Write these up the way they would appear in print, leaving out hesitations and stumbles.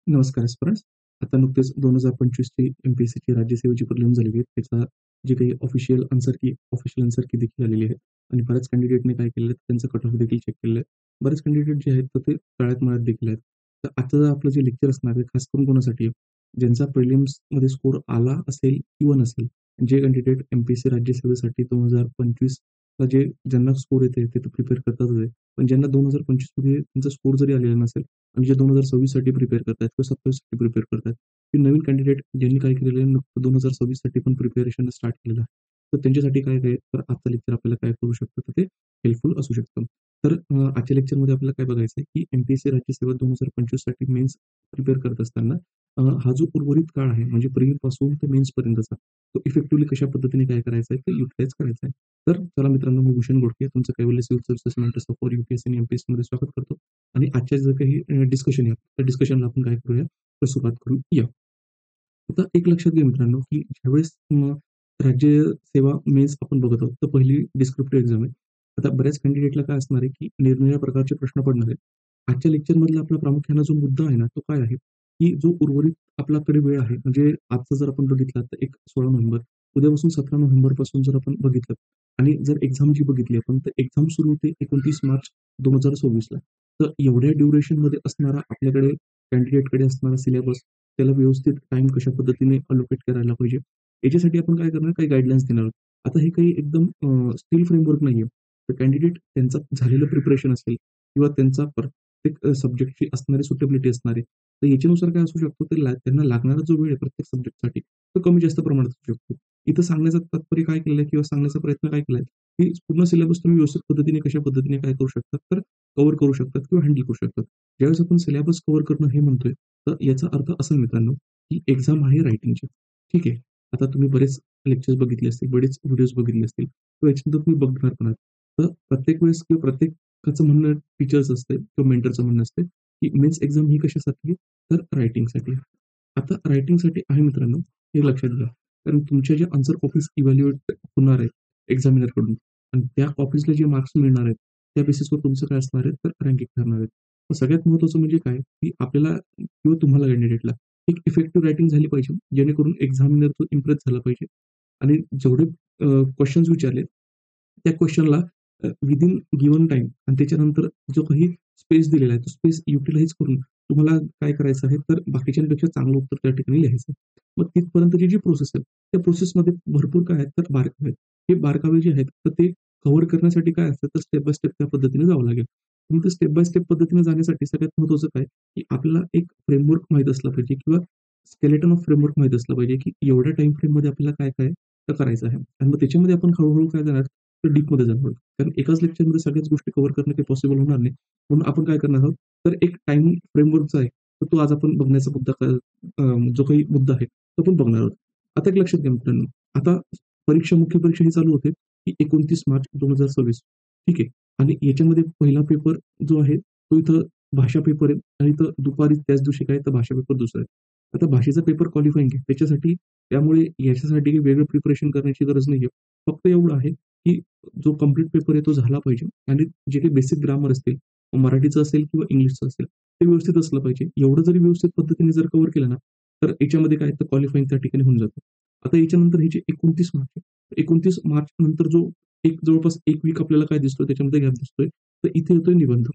नमस्कार स्टुडंट्स. आता नुकतेच 2025 ची एम-पी-एस-सीची राज्यसेवेची प्रिलिम्स झालेली आहे. त्याचा जे काही ऑफिशियल आन्सर की देखील आलेली आहे आणि बऱ्याच कॅन्डिडेटने काय केलेलं आहे, त्यांचं कट ऑफ देखील चेक केलेलं आहे. बरेच कॅन्डिडेट जे आहेत, तर ते तळ्यात-मळ्यात देखील आहेत. तर आजचं आपलं जे लेक्चर असणार आहे, खास करून कोणासाठी आहे? ज्यांचा प्रिलिम्समध्ये स्कोर आला असेल किंवा नसेल. जे कॅन्डिडेट एम-पी-एस-सी राज्यसेवेसाठी 2025 ला ज्यांना स्कोर येते, ते तर प्रिपेअर करतातच आहे. पण ज्यांना 2025 मध्ये त्यांचा स्कोर जरी आलेला नसेल आणि जे 2026 साठी प्रिपेअर करतायत किंवा 27 साठी प्रिपेअर करतायत. हे नवीन कॅन्डिडेट ज्यांनी काय केलेलं आहे, 2026 साठी पण प्रिपरेशन स्टार्ट केलेलं आहे. तर त्यांच्यासाठी काय काय तर आजचं लेक्चर आपल्याला काय करू शकतं, तर ते हेल्पफुल असू शकतं. तर आजच्या लेक्चरमध्ये आपल्याला काय बघायचं आहे, की एम-पी-एस-सी राज्यसेवा 2025 साठी मेन्स प्रिपेअर करत असताना हा जो उर्वरित काळ आहे, म्हणजे प्रिलिमपासून ते मेन्सपर्यंतचा, तो इफेक्टिव्हली कशा पद्धतीने काय करायचा आहे, ते युटिलाइज करायचा आहे. तर चला मित्रांनो, मी भूषण घोडके तुमचं कैवल्य civil services mentors for UPSC आणि एम-पी-एस-सीमध्ये स्वागत करतो. आणि आजच्या जे काही डिस्कशन आहे, त्या डिस्कशनला आपण काय करूया, तर सुरुवात करूया. आता एक लक्षात घ्या मित्रांनो, की ज्यावेळेस राज्य सेवा मेन्स आपण बघत आहोत, तर पहिली डिस्क्रिप्टिव्ह एक्झाम आहे. आता बऱ्याच कॅन्डिडेटला काय असणार आहे, की निरनिराळ्या प्रकारचे प्रश्न पडणार आहेत. आजच्या लेक्चरमधला आपला प्रामुख्याने जो मुद्दा आहे ना, तो काय आहे, की जो उर्वरित आपल्याकडे वेळ आहे, म्हणजे आजचा जर आपण बघितला, तर एक 16 नोव्हेंबर, उद्यापासून 17 नोव्हेंबरपासून जर आपण बघितलं आणि जर एक्झाम जी बघितली आपण, तर एक्झाम सुरू होते 29 मार्च 2024 ला. तर एवढ्या ड्युरेशनमध्ये असणारा आपल्याकडे कॅन्डिडेटकडे असणारा सिलेबस, त्याला व्यवस्थित टाईम कशा पद्धतीने अलोकेट करायला पाहिजे. याच्यासाठी आपण काय करणार, काही गाईडलाईन्स देणार आहोत. आता हे काही एकदम स्टील फ्रेमवर्क नाहीये. तर कॅन्डिडेट त्यांचं झालेलं प्रिपरेशन असेल किंवा त्यांचा प्रत्येक सब्जेक्टची असणारी सुटेबिलिटी असणार आहे. तर याच्यानुसार काय असू शकतो, ते त्यांना लागणारा जो वेळ आहे प्रत्येक सब्जेक्टसाठी, तो कमी जास्त प्रमाणात असू शकतो. इथं सांगण्याचं तात्पर्य काय केलंय किंवा सांगण्याचा प्रयत्न काय केलाय, की पूर्ण सिलेबस तुम्ही व्यवस्थित पद्धतीने कशा पद्धतीने काय करू शकतात, तर कव्हर करू शकतात किंवा हँडल करू शकतात. ज्यावेळेस आपण सिलेबस कव्हर करणं हे म्हणतोय, तर याचा अर्थ असा मित्रांनो, की एक्झाम आहे रायटिंगची. ठीक आहे. आता तुम्ही बरेच लेक्चर्स बघितले असतील, बरेच व्हिडिओज बघितले असतील किंवा याच्यानंतर तुम्ही बघणार पण आहात. तर प्रत्येक वेळेस किंवा प्रत्येकाचं म्हणणं टीचर्स असते किंवा मेंटरचं म्हणणं असते, की मेन्स एक्झाम ही कशासाठी आहे? तर रायटिंगसाठी आहे. आता रायटिंगसाठी आहे मित्रांनो, हे लक्षात घ्या. कारण तुमच्या ज्या आन्सर कॉपीज इव्हॅल्युएट होणार आहेत एक्झामिनरकडून आणि त्या कॉपीजला जे मार्क्स मिळणार आहेत, त्या बेसिसवर तुमचं काय असणार आहे, तर रँकिंग ठरणार आहेत. तर सगळ्यात महत्त्वाचं म्हणजे काय, की आपल्याला किंवा तुम्हाला कॅन्डिडेटला एक इफेक्टिव्ह रायटिंग झाली पाहिजे, जेणेकरून एक्झामिनर तो इम्प्रेस झाला पाहिजे आणि जेवढे क्वेशन्स विचारले, त्या क्वेशनला विथिन गिव्हन टाईम आणि त्याच्यानंतर जो काही स्पेस दिलेला आहे, तो स्पेस युटिलाइज करून तुम्हाला काय करायचं आहे, तर बाकीच्यांपेक्षा चांगलं उत्तर त्या ठिकाणी लिहायचं. मग तिथपर्यंतची जी प्रोसेस आहे, त्या प्रोसेसमध्ये भरपूर काय आहेत, तर बारकावे आहेत. हे बारकावे जे आहेत, तर ते कव्हर करण्यासाठी काय असतं, तर स्टेप बाय स्टेप त्या पद्धतीने जावं लागेल. मग ते स्टेप बाय स्टेप पद्धतीने जाण्यासाठी सगळ्यात महत्त्वाचं काय, की आपल्याला एक फ्रेमवर्क माहीत असला पाहिजे किंवा स्केलेटन ऑफ फ्रेमवर्क माहीत असलं पाहिजे, की एवढ्या टाईम फ्रेममध्ये आपल्याला काय-काय तर करायचं आहे. आणि मग त्याच्यामध्ये आपण हळू काय करणार, तर डीपमध्ये जाणार आहोत. कारण एकाच लेक्चरमध्ये सगळ्याच गोष्टी कव्हर करणं काही पॉसिबल होणार नाही. म्हणून आपण काय करणार आहोत, तर एक टाईम फ्रेमवर्क जो आहे, तर तो आज आपण बघण्याचा जो काही मुद्दा आहे, तो आपण बघणार आहोत. आता एक लक्षात घ्या मित्रांनो, आता मुख्य परीक्षा ही चालू होते, की 29 मार्च 2026 ठीक आहे. आणि याच्यामध्ये पहिला पेपर जो आहे, तो इथं भाषा पेपर आहे आणि इथं दुपारी त्याच दिवशी काय तर भाषा पेपर दुसरा आहे. आता भाषेचा पेपर क्वालिफायिंग आहे. त्याच्यासाठी त्यामुळे याच्यासाठी काही वेगळं प्रिपरेशन करण्याची गरज नाहीये. फक्त एवढं आहे, की जो कंप्लीट पेपर आहे तो झाला पाहिजे आणि जे काही बेसिक ग्रामर असतील, मराठीचं असेल किंवा इंग्लिशचं असेल, ते व्यवस्थित असलं पाहिजे. एवढं जरी व्यवस्थित पद्धतीने जर कव्हर केलं ना, तर याच्यामध्ये काय तर क्वालिफायिंग त्या ठिकाणी होऊन जातं. आता याच्यानंतर हे जे 29 मार्च आहे, 29 मार्च नंतर जो एक जवळपास 1 वीक आपल्याला काय दिसतोय त्याच्यामध्ये गॅप दिसतोय. तर इथे येतोय निबंध.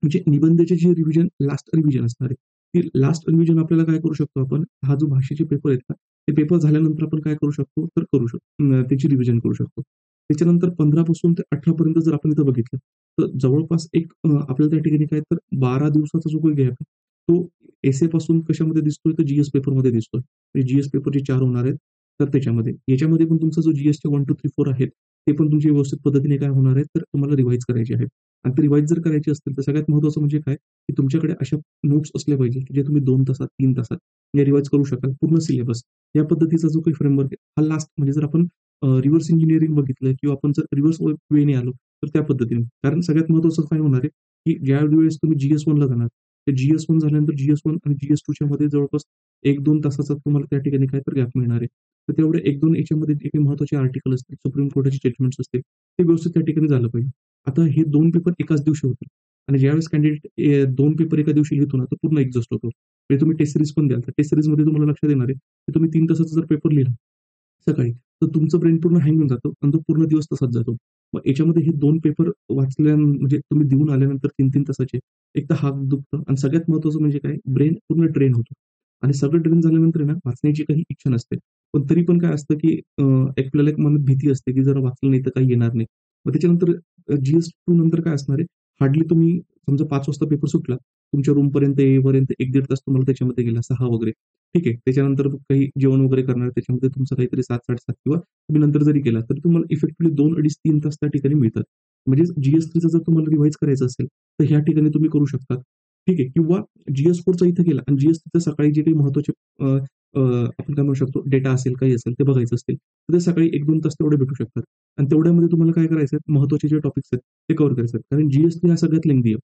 म्हणजे निबंधाची जी लास्ट रिव्हिजन असणार आहे. ती लास्ट रिव्हिजन आपल्याला काय करू शकतो आपण, हा जो भाषेचे पेपर आहेत ना, ते पेपर झाल्यानंतर आपण काय करू शकतो, तर करू शकतो. त्याची रिव्हिजन करू शकतो. त्याच्यानंतर 15 पासून ते 18 पर्यंत जर आपण इथं बघितलं, तर जवळपास एक आपल्याला त्या ठिकाणी काय तर 12 दिवसाचा जो काही गॅप आहे, तो एसे पासून कशामध्ये दिसतोय, तर जी पेपरमध्ये दिसतोय. म्हणजे जी पेपरचे 4 होणार आहेत, तर त्याच्यामध्ये. याच्यामध्ये पण तुमचा जो जी-एसचे 1, 2, 3, 4 आहेत, ते पण तुमचे व्यवस्थित पद्धतीने काय होणार आहेत, तर तुम्हाला रिवाईज करायचे आहेत. आणि ते रिवाईज जर करायची असतील, तर सगळ्यात महत्त्वाचं म्हणजे काय, की तुमच्याकडे अशा नोट्स असल्या पाहिजे, की जे तुम्ही 2 तासात, 3 तासात हे रिवाईज करू शकाल पूर्ण सिलेबस. या पद्धतीचा जो काही फ्रेमवर्क आहे, हा लास्ट म्हणजे जर आपण रिव्हर्स इंजिनिअरिंग बघितलं किंवा आपण जर रिव्हर्स वेने आलो, तर त्या पद्धतीने. कारण सगळ्यात महत्त्वाचं काय होणार आहे, की ज्यावेळेस तुम्ही जी-एस-1 ला जाणार, तर जी-एस-1 झाल्यानंतर जी-एस-1 आणि जी-एस-2 च्या मध्ये जवळपास 1-2 तासाचा तुम्हाला त्या ठिकाणी काय तर गॅप मिळणार आहे. तर तेवढे 1-2 याच्यामध्ये जे काही महत्त्वाचे आर्टिकल असतील, सुप्रीम कोर्टाचे जजमेंट्स असतील, ते व्यवस्थित त्या ठिकाणी झालं पाहिजे. आता हे 2 पेपर एकाच दिवशी होतील आणि ज्यावेळेस कॅन्डिडेट 2 पेपर एका दिवशी लिहितो ना, तो पूर्ण एक्झॉस्ट होतो. म्हणजे तुम्ही टेस्ट सीरीज पण द्याल, तर टेस्ट सीरीजमध्ये तुम्हाला लक्षात येणार आहे, की तुम्ही 3 तासाचा जर पेपर लिहिला सकाळी, तर तुमचं ब्रेन पूर्ण हँग होऊन जातं आणि तो पूर्ण दिवस तसाच जातो. मग याच्यामध्ये हे 2 पेपर म्हणजे तुम्ही देऊन आल्यानंतर 3-3 तासाचे, एक तर हात दुखतं आणि सगळ्यात महत्त्वाचं म्हणजे काय, ब्रेन पूर्ण ड्रेन होतो आणि सगळं ड्रेन झाल्यानंतर आहे ना, वाचण्याची काही इच्छा नसते. पण तरी पण काय असतं, की आपल्याला एक मनात भीती असते, की जर वाचलं नाही तर काही येणार नाही. मग त्याच्यानंतर GS2 नंतर काय असणार आहे, हार्डली तुम्ही समजा 5 वाजता पेपर सुटला, तुमच्या रूमपर्यंत येईपर्यंत 1-1.5 तास तुम्हाला त्याच्यामध्ये गेला, 6 वगैरे. ठीक आहे. त्याच्यानंतर मग काही जेवण वगैरे करणार, त्याच्यामध्ये तुमचं काहीतरी 7-7:30 किंवा तुम्ही नंतर जरी केला, तरी तुम्हाला इफेक्टिव्हली 2 अडीच-3 तास त्या ठिकाणी मिळतात. म्हणजे GS3चं जर तुम्हाला रिवाईज करायचं असेल, तर ह्या ठिकाणी तुम्ही करू शकता. ठीक आहे. किंवा GS4चा इथं केला आणि GS3चं सकाळी जे काही महत्त्वाचे अ, अ, आपण काय म्हणू शकतो, डेटा असेल, काही असेल, ते बघायचं असतील, तर ते सकाळी 1-2 तास तेवढे भेटू शकतात. आणि तेवढ्यामध्ये तुम्हाला काय करायचं आहे, महत्त्वाचे जे टॉपिक्स आहेत, ते कव्हर करायचे आहेत. कारण GS3 हा सगळ्यात लेंथी आहे.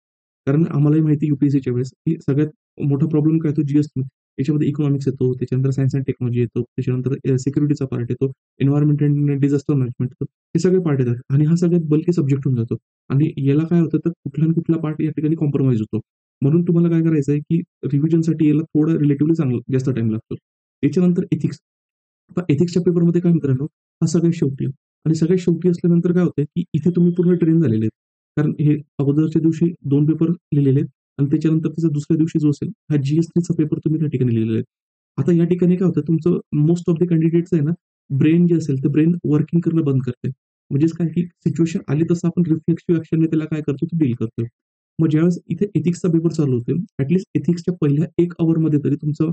कारण आम्हालाही माहिती आहे UPSCच्या वेळेस, की सगळ्यात मोठा प्रॉब्लेम काय येतो GS3 याच्यामध्ये इकॉनॉमिक्स येतो, त्याच्यानंतर सायन्स एंड टेक्नॉलॉजी येतो, त्याच्यानंतर सिक्युरिटीचा पार्ट येतो, एन्व्हायर्नमेंट अँड डिझास्टर मॅनेजमेंट येतो. हे सगळे पार्ट येतात आणि हा सगळ्यात बल्की सब्जेक्ट होऊन जातो आणि याला काय होतं तर कुठला ना कुठला पार्ट या ठिकाणी कॉम्प्रोमाईज होतो. म्हणून तुम्हाला काय करायचं आहे, की रिव्हिजनसाठी याला थोडं रिलेटिव्हली चांगलं जास्त टाईम लागतो. याच्यानंतर एथिक्स. आता एथिक्सच्या पेपरमध्ये काय मित्रांनो, हा सगळ्यात शेवटी आहे आणि सगळ्यात शेवटी असल्यानंतर काय होतंय, की इथे तुम्ही पूर्ण ट्रेन झालेले आहेत. कारण हे अगोदरच्या दिवशी 2 पेपर लिहिलेले आहेत आणि त्याच्यानंतर त्याचा दुसऱ्या दिवशी जो असेल, हा GS3चा पेपर तुम्ही त्या ठिकाणी लिहिलेला आहे. आता या ठिकाणी काय होतं तुमचं मोस्ट ऑफ द कॅन्डिडेट्स आहे ना, ब्रेन जे असेल, ते ब्रेन वर्किंग करणं बंद करते. म्हणजेच काय, की सिच्युएशन आली तसं आपण रिफ्लेक्सिव्ह ॲक्शनने त्याला काय करतो, तो डील करतो. मग ज्यावेळेस इथे एथिक्सचा पेपर चालू होतोय, एथिक्सच्या पहिल्या 1 अवरमध्ये तरी तुमचं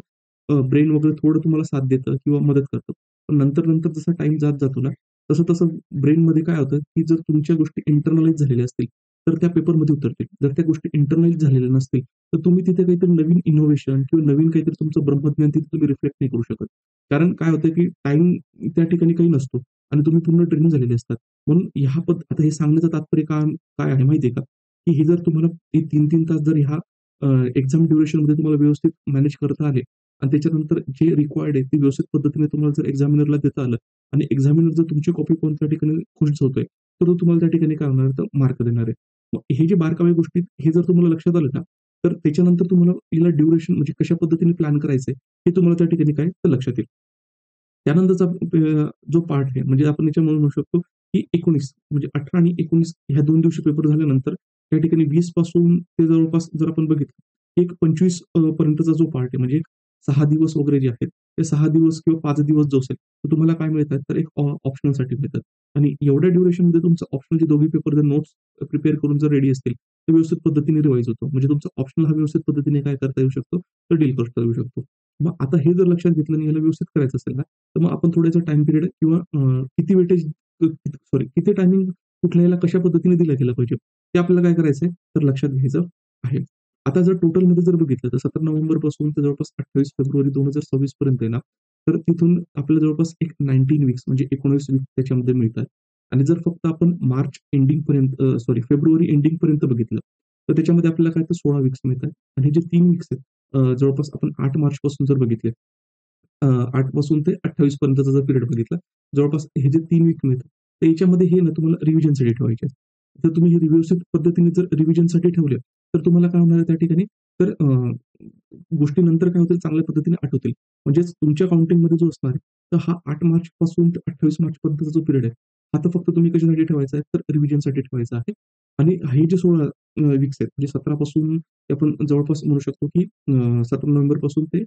ब्रेन वगैरे थोडं तुम्हाला साथ देतं किंवा मदत करतं. पण नंतर जसा टाईम जात जातो ना, तसं ब्रेनमध्ये काय होतं, की जर तुमच्या गोष्टी इंटरनलाईज झालेल्या असतील, तर त्या पेपरमध्ये उतरतील. जर त्या गोष्टी इंटरनलाईज झालेल्या नसतील, तर तुम्ही तिथे काहीतरी नवीन इनोव्हेशन किंवा नवीन काहीतरी तुमचं ब्रह्मज्ञान तिथे तुम्ही रिफ्लेक्ट नाही करू शकत. कारण काय होतं, की टाईम त्या ठिकाणी काही नसतो आणि तुम्ही पूर्ण ट्रेन झालेले असतात. म्हणून आता हे सांगण्याचं तात्पर्य काय आहे माहिती आहे का? की हे जर तुम्हाला हे 3-3 तास जर ह्या एक्झाम ड्युरेशनमध्ये तुम्हाला व्यवस्थित मॅनेज करता आले आणि त्याच्यानंतर जे रिक्वायर्ड आहे, ते व्यवस्थित पद्धतीने तुम्हाला जर एक्झामिनरला देता आलं आणि एक्झामिनर जर तुमची कॉपी पाहून त्या ठिकाणी खुश होतोय, तर तो तुम्हाला त्या ठिकाणी काय होणार तर मार्क देणार आहे. मग हे जे बारकावे गोष्टी हे जर तुम्हाला लक्षात आलं ना, तर त्याच्यानंतर तुम्हाला याला ड्युरेशन म्हणजे कशा पद्धतीने प्लॅन करायचंय, हे तुम्हाला त्या ठिकाणी काय तर लक्षात येईल. त्यानंतरचा जो पार्ट आहे म्हणजे आपण याच्यामध्ये म्हणू शकतो, की 19 म्हणजे 18 आणि 19 ह्या 2 दिवशी पेपर झाल्यानंतर त्या ठिकाणी 20 पासून ते जवळपास जर आपण बघितलं, एक 25 पर्यंतचा जो पार्ट आहे म्हणजे 6 दिवस वगैरे जे आहेत, ते 6 दिवस किंवा 5 दिवस जो असेल, तर तुम्हाला काय मिळतात तर एक ऑप्शनलसाठी मिळतात आणि एवढ्या ड्युरेशनमध्ये तुमचं ऑप्शनलचे दोन्ही पेपर जर नोट्स प्रिपेअर करून जर रेडी असतील, तर व्यवस्थित पद्धतीने रिवाईज होतो. म्हणजे तुमचा ऑप्शनल हा व्यवस्थित पद्धतीने काय करता येऊ शकतो, तर डील करता येऊ शकतो. मग आता हे जर लक्षात घेतलं आणि याला व्यवस्थित करायचं असेल ना, तर मग आपण थोड्याचा टाईम पिरियड किंवा किती वेटेज किती टायमिंग कुठल्या ह्याला कशा पद्धतीने दिलं गेलं पाहिजे, ते आपल्याला काय करायचंय, तर लक्षात घ्यायचं आहे. आता जर टोटलमध्ये जर बघितलं, तर 17 नोव्हेंबरपासून ते जवळपास 28 फेब्रुवारी 2026 पर्यंत आहे ना, तर तिथून आपल्याला जवळपास एक 19 वीक्स म्हणजे 19 वीक त्याच्यामध्ये मिळतात. आणि जर फक्त आपण मार्च एंडिंगपर्यंत फेब्रुवारी एंडिंगपर्यंत बघितलं, तर त्याच्यामध्ये आपल्याला काय तर 16 वीक्स मिळतात. आणि हे जे 3 वीक्स आहेत, जवळपास आपण 8 मार्चपासून जर बघितले, 8 पासून ते 28 पर्यंतचा जर पिरियड बघितला, जवळपास हे जे 3 वीक मिळतात, तर याच्यामध्ये हे ना तुम्हाला रिव्हिजनसाठी ठेवायचे आहेत. जर तुम्ही हे व्यवस्थित पद्धतीने जर रिव्हिजनसाठी ठेवले, तर तुम्हाला काय होणार आहे त्या ठिकाणी, तर गोष्टी नंतर काय होतील चांगल्या पद्धतीने आठवतील. म्हणजेच तुमच्या काउंटिंगमध्ये जो असणार आहे, तर हा 8 मार्चपासून ते 28 मार्चपर्यंतचा जो पिरियड आहे, हा तर फक्त तुम्ही कशासाठी ठेवायचा आहे, तर रिव्हिजनसाठी ठेवायचा आहे. आणि हे जे 16 वीक्स आहेत, म्हणजे 17 पासून ते आपण जवळपास म्हणू शकतो, की 17 नोव्हेंबरपासून ते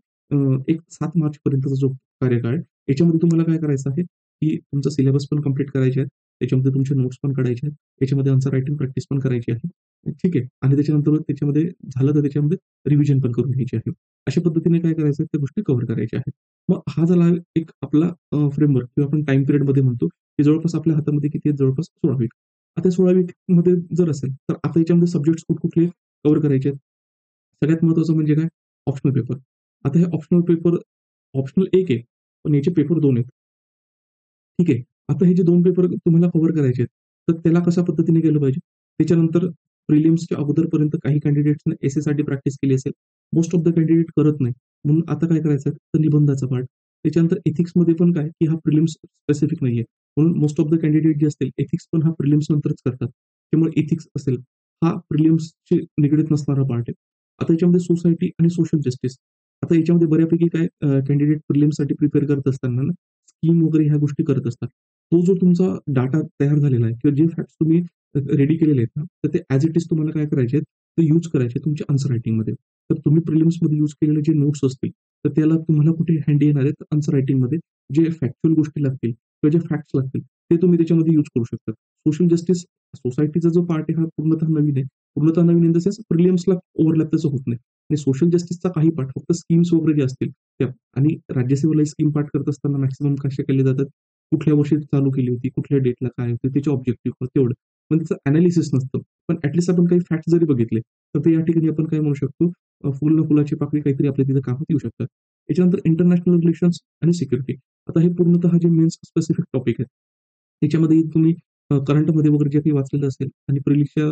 एक 7 मार्चपर्यंतचा जो कार्यकाळ आहे, याच्यामध्ये तुम्हाला काय करायचं आहे, की तुमचा सिलेबस पण कंप्लीट करायचे आहेत. त्याच्यामध्ये तुमचे नोट्स पण काढायचे आहेत. त्याच्यामध्ये आन्सर रायटिंग प्रॅक्टिस पण करायची आहे. ठीक आहे. आणि त्याच्यानंतर त्याच्यामध्ये झालं तर त्याच्यामध्ये रिव्हिजन पण करून घ्यायची आहे. अशा पद्धतीने काय करायचं त्या गोष्टी कव्हर करायच्या आहेत. मग हा झाला एक आपला फ्रेमवर्क किंवा आपण टाईम पिरियडमध्ये म्हणतो, की जवळपास आपल्या हातामध्ये किती आहेत? जवळपास 16 वीक. आता 16 वीकमध्ये जर असेल, तर आता याच्यामध्ये सब्जेक्ट्स कुठले कव्हर करायचे आहेत? सगळ्यात महत्त्वाचं म्हणजे काय? Optional paper. आता हे ऑप्शनल पेपर ऑप्शनल 1 आहे, पण याचे पेपर 2 आहेत. ठीक आहे. आता हे जे 2 पेपर तुम्हाला कव्हर करायचे आहेत, तर त्याला कशा पद्धतीने केलं पाहिजे? त्याच्यानंतर प्रिलिम्सच्या अगोदरपर्यंत काही कॅन्डिडेट्सने एसेसाठी प्रॅक्टिस केली असेल. मोस्ट ऑफ द कॅन्डिडेट करत नाही. म्हणून आता काय करायचं तर निबंधाचा पार्ट. त्याच्यानंतर एथिक्समध्ये पण काय, की हा प्रिलिम्स स्पेसिफिक नाहीये. म्हणून मोस्ट ऑफ द कॅन्डिडेट जे असतील, एथिक्स पण हा प्रिलिम्स नंतरच करतात. त्यामुळे एथिक्स असेल, हा प्रिलिम्सशी निगडीत नसणारा पार्ट आहे. आता याच्यामध्ये सोसायटी आणि सोशल जस्टिस. आता याच्यामध्ये बऱ्यापैकी काय कॅन्डिडेट प्रिलिम्ससाठी प्रिपेअर करत असताना ना, स्कीम वगैरे ह्या गोष्टी करत असतात. तो जो तुमचा डाटा तयार झालेला आहे किंवा जे फॅक्ट्स तुम्ही रेडी केलेले आहेत ना, तर ते ॲज इट इज तुम्हाला काय करायचे आहेत, ते यूज करायचे तुमच्या आन्सर रायटिंगमध्ये. तर तुम्ही प्रिलिम्समध्ये यूज केलेले जे नोट्स असतील, तर त्याला तुम्हाला कुठे हँडी येणार आहेत आन्सर रायटिंगमध्ये जे फॅक्च्युअल गोष्टी लागतील किंवा जे फॅक्ट्स लागतील, ते तुम्ही त्याच्यामध्ये यूज करू शकता. सोशल जस्टिस सोसायटीचा जो पार्ट आहे हा पूर्णतः नवीन आहे. पूर्णतः नवीन इन द सेन्स प्रिलिम्सला ओव्हरलॅप त्याचं होत नाही. आणि सोशल जस्टिसचा काही पार्ट फक्त स्कीम्स वगैरे जे असतील त्या आणि राज्यसेवेला स्कीम पार्ट करत असताना मॅक्सिमम कसे केले जातात, कुठल्या वर्षी चालू केली होती, कुठल्या डेटला काय होते, त्याचे ऑब्जेक्टिव्ह तेवढं. पण त्याचं एनालिसिस नसतं. पण ॲटलीस्ट आपण काही फॅक्ट जरी बघितले, तर ते या ठिकाणी आपण काय म्हणू शकतो, फुल ना फुलाची पाकळी काहीतरी आपल्या तिथे कामात येऊ शकतात. त्याच्यानंतर इंटरनॅशनल रिलेशन्स आणि सिक्युरिटी. आता हे पूर्णतः जे मेन्स स्पेसिफिक टॉपिक आहेत. त्याच्यामध्ये तुम्ही करंटमध्ये वगैरे जे काही वाचलेलं असेल आणि प्रिलिक्सच्या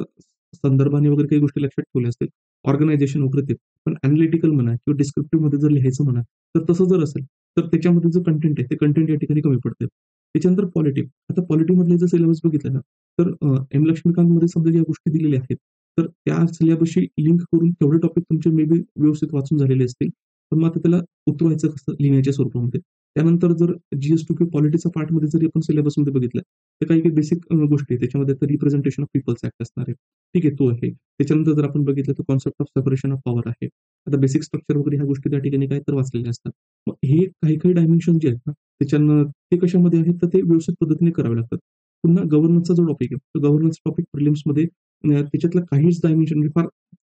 संदर्भाने वगैरे काही गोष्टी लक्षात ठेवल्या असतील, ऑर्गनायझेशन वगैरे ते. पण एनालिटिकल म्हणा किंवा डिस्क्रिप्टिव्हमध्ये जर लिहायचं म्हणा, तर तसं जर असेल, तर त्याच्यामध्ये जो कंटेंट आहे, ते कंटेंट या ठिकाणी कमी पडतं. त्याच्यानंतर पॉलिटी. आता पॉलिटीमधले जर सिलेबस बघितला ना, तर एम. लक्ष्मीकांतमध्ये समजा ज्या गोष्टी दिलेल्या आहेत, तर त्या सिलेबसशी लिंक करून तेवढे टॉपिक तुमचे मे बी व्यवस्थित वाचून झालेले असतील. पण मग आता त्याला उतरवायचं कसं लिहिण्याच्या स्वरूपामध्ये. त्यानंतर जर जी-एस-टी किंवा पॉलिटिक्सच्या पार्टमध्ये जरी आपण सिलेबसमध्ये बघितलं, तर काही-काही बेसिक गोष्टी आहेत. त्याच्यामध्ये तर रिप्रेझेंटेशन ऑफ पीपल्स ॲक्ट असणार आहे. ठीक आहे, तो आहे. त्याच्यानंतर जर आपण बघितलं तर concept of separation of power आहे. आता बेसिक स्ट्रक्चर वगैरे ह्या गोष्टी त्या ठिकाणी काय तर वाचलेल्या असतात. मग हे काही-काही डायमेन्शन जे आहेत ना, त्याच्यानं ते कशामध्ये आहेत, तर ते व्यवस्थित पद्धतीने करावे लागतात. पुन्हा गव्हर्नन्सचा जो टॉपिक आहे, तो गव्हर्नन्स टॉपिक प्रिलिम्समध्ये त्याच्यातलं काहीच डायमेन्शन म्हणजे फार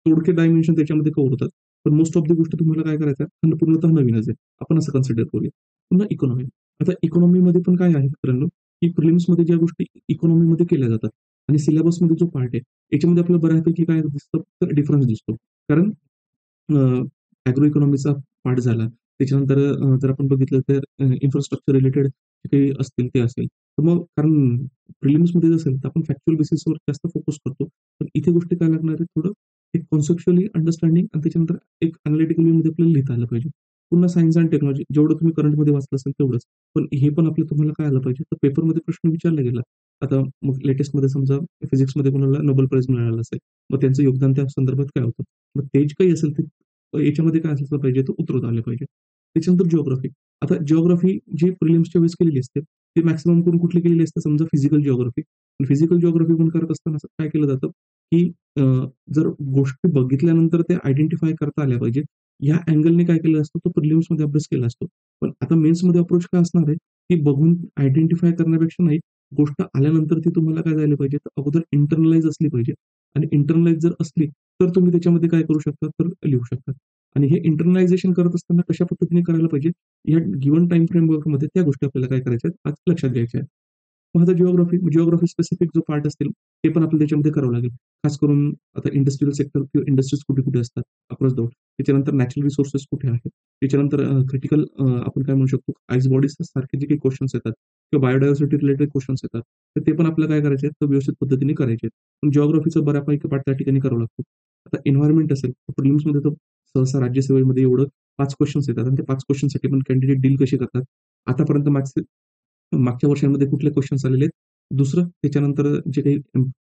तोडके डायमेन्शन त्याच्यामध्ये कव्हर होतात. पण मोस्ट ऑफ द गोष्टी तुम्हाला काय करायच्या आहेत, पूर्णतः नवीनच आहे. आपण असं कन्सिडर करूया. पुन्हा इकॉनॉमी. आता इकॉनॉमीमध्ये पण काय आहे मित्रांनो, की प्रिलिम्समध्ये ज्या गोष्टी इकॉनॉमीमध्ये केल्या जातात आणि सिलेबसमध्ये जो पार्ट आहे, याच्यामध्ये आपल्याला बऱ्यापैकी काय दिसतं, तर डिफरन्स दिसतो. कारण अॅग्रो इकॉनॉमीचा पार्ट झाला. त्याच्यानंतर जर आपण बघितलं तर इन्फ्रास्ट्रक्चर रिलेटेड काही असतील ते असेल. तर मग कारण प्रिलिम्समध्ये असेल तर आपण फॅक्च्युअल बेसिसवर जास्त फोकस करतो. पण इथे गोष्टी काय लागणार आहेत थोडं एक कॉन्सेप्च्युअली अंडरस्टँडिंग आणि त्याच्यानंतर एक एनालिटिकल वेमध्ये आपल्याला लिहिता आलं पाहिजे. पुन्हा सायन्स एंड टेक्नॉलॉजी जेवढं तुम्ही करंटमध्ये वाचलं असेल तेवढंच. पण हे पण आपलं तुम्हाला काय आलं पाहिजे, तर पेपरमध्ये प्रश्न विचारला गेला. आता मग लेटेस्टमध्ये समजा फिजिक्समध्ये कोणाला नोबेल प्राइज मिळाला असेल, मग त्यांचं योगदान त्या संदर्भात काय होतं? मग ते जे काही असेल ते याच्यामध्ये काय असलं पाहिजे, तर उतरवता आलं पाहिजे. त्याच्यानंतर जिओग्राफी. आता जिओग्राफी जी प्रिलिम्सच्या वेळेस केलेली असते, ती मॅक्सिमम करून कुठली केलेली असते समजा फिजिकल जिओग्राफी. फिजिकल जिओग्राफी पण करत असताना असं काय केलं जातं, की अ, जर गोष्टी बघितल्यानंतर ते आयडेंटिफाय करता आल्या पाहिजे. या अँगलने काय केलं असतं, तो प्रिलिम्समध्ये अभ्यास केला असतो. पण आता मेन्समध्ये अप्रोच काय असणार आहे, की बघून आयडेंटिफाय करण्यापेक्षा नाही, गोष्ट आल्यानंतर ती तुम्हाला काय झाली पाहिजे, तर अगोदर इंटरनलाइज असली पाहिजे आणि इंटरनलाइज जर असली, तर तुम्ही त्याच्यामध्ये काय करू शकता, तर लिहू शकता. आणि हे इंटरनलायझेशन करत असताना कशा पद्धतीने करायला पाहिजे, या गिव्हन टाईम फ्रेमवर्कमध्ये त्या गोष्टी आपल्याला काय करायच्या आहेत, आज लक्षात घ्यायच्या आहेत. मग आता जिओग्राफी स्पेसिफिक जो पार्ट असतील, ते पण आपल्याला त्याच्यामध्ये करावं लागेल. खास करून आता इंडस्ट्रियल सेक्टर किंवा इंडस्ट्रीज कुठे-कुठे असतात अक्रॉस द वर्ल्ड. त्याच्यानंतर नॅचरल रिसोर्सेस कुठे आहेत. त्याच्यानंतर क्रिटिकल आपण काय म्हणू शकतो, आईस बॉडीज सारखे जे काही क्वेशन्स येतात किंवा बायोडायव्हर्सिटी रिलेटेड क्वेशन्स येतात, तर ते पण आपल्याला काय करायचे आहेत, तर व्यवस्थित पद्धतीने करायचे आहेत. पण जिओग्राफीचा बऱ्यापैकी पार्ट त्या ठिकाणी करावा लागतो. आता एन्व्हायर्नमेंट असेल, प्रिलिम्समध्ये तर सहसा राज्यसेवेमध्ये एवढं 5 क्वेशन्स येतात आणि त्या 5 क्वेशन्ससाठी पण कॅन्डिडेट डील कशी करतात. आतापर्यंत मागच्या वर्षांमध्ये कुठले क्वेशन्स आलेले आहेत. दुसरं त्याच्यानंतर जे काही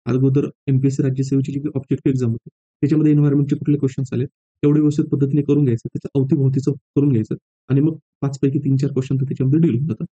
अगोदर एम-पी-एस-सी राज्यसेवेची जी ऑब्जेक्टिव्ह एक्झाम होती, त्याच्यामध्ये एन्व्हायर्नमेंटचे कुठले क्वेशन्स आलेत, तेवढे व्यवस्थित पद्धतीने करून घ्यायचं. त्याच्या अवतीभोवतीचं करून घ्यायचं आणि मग 5 पैकी 3-4 क्वेशन तर त्याच्यामध्ये डील होऊन जातात.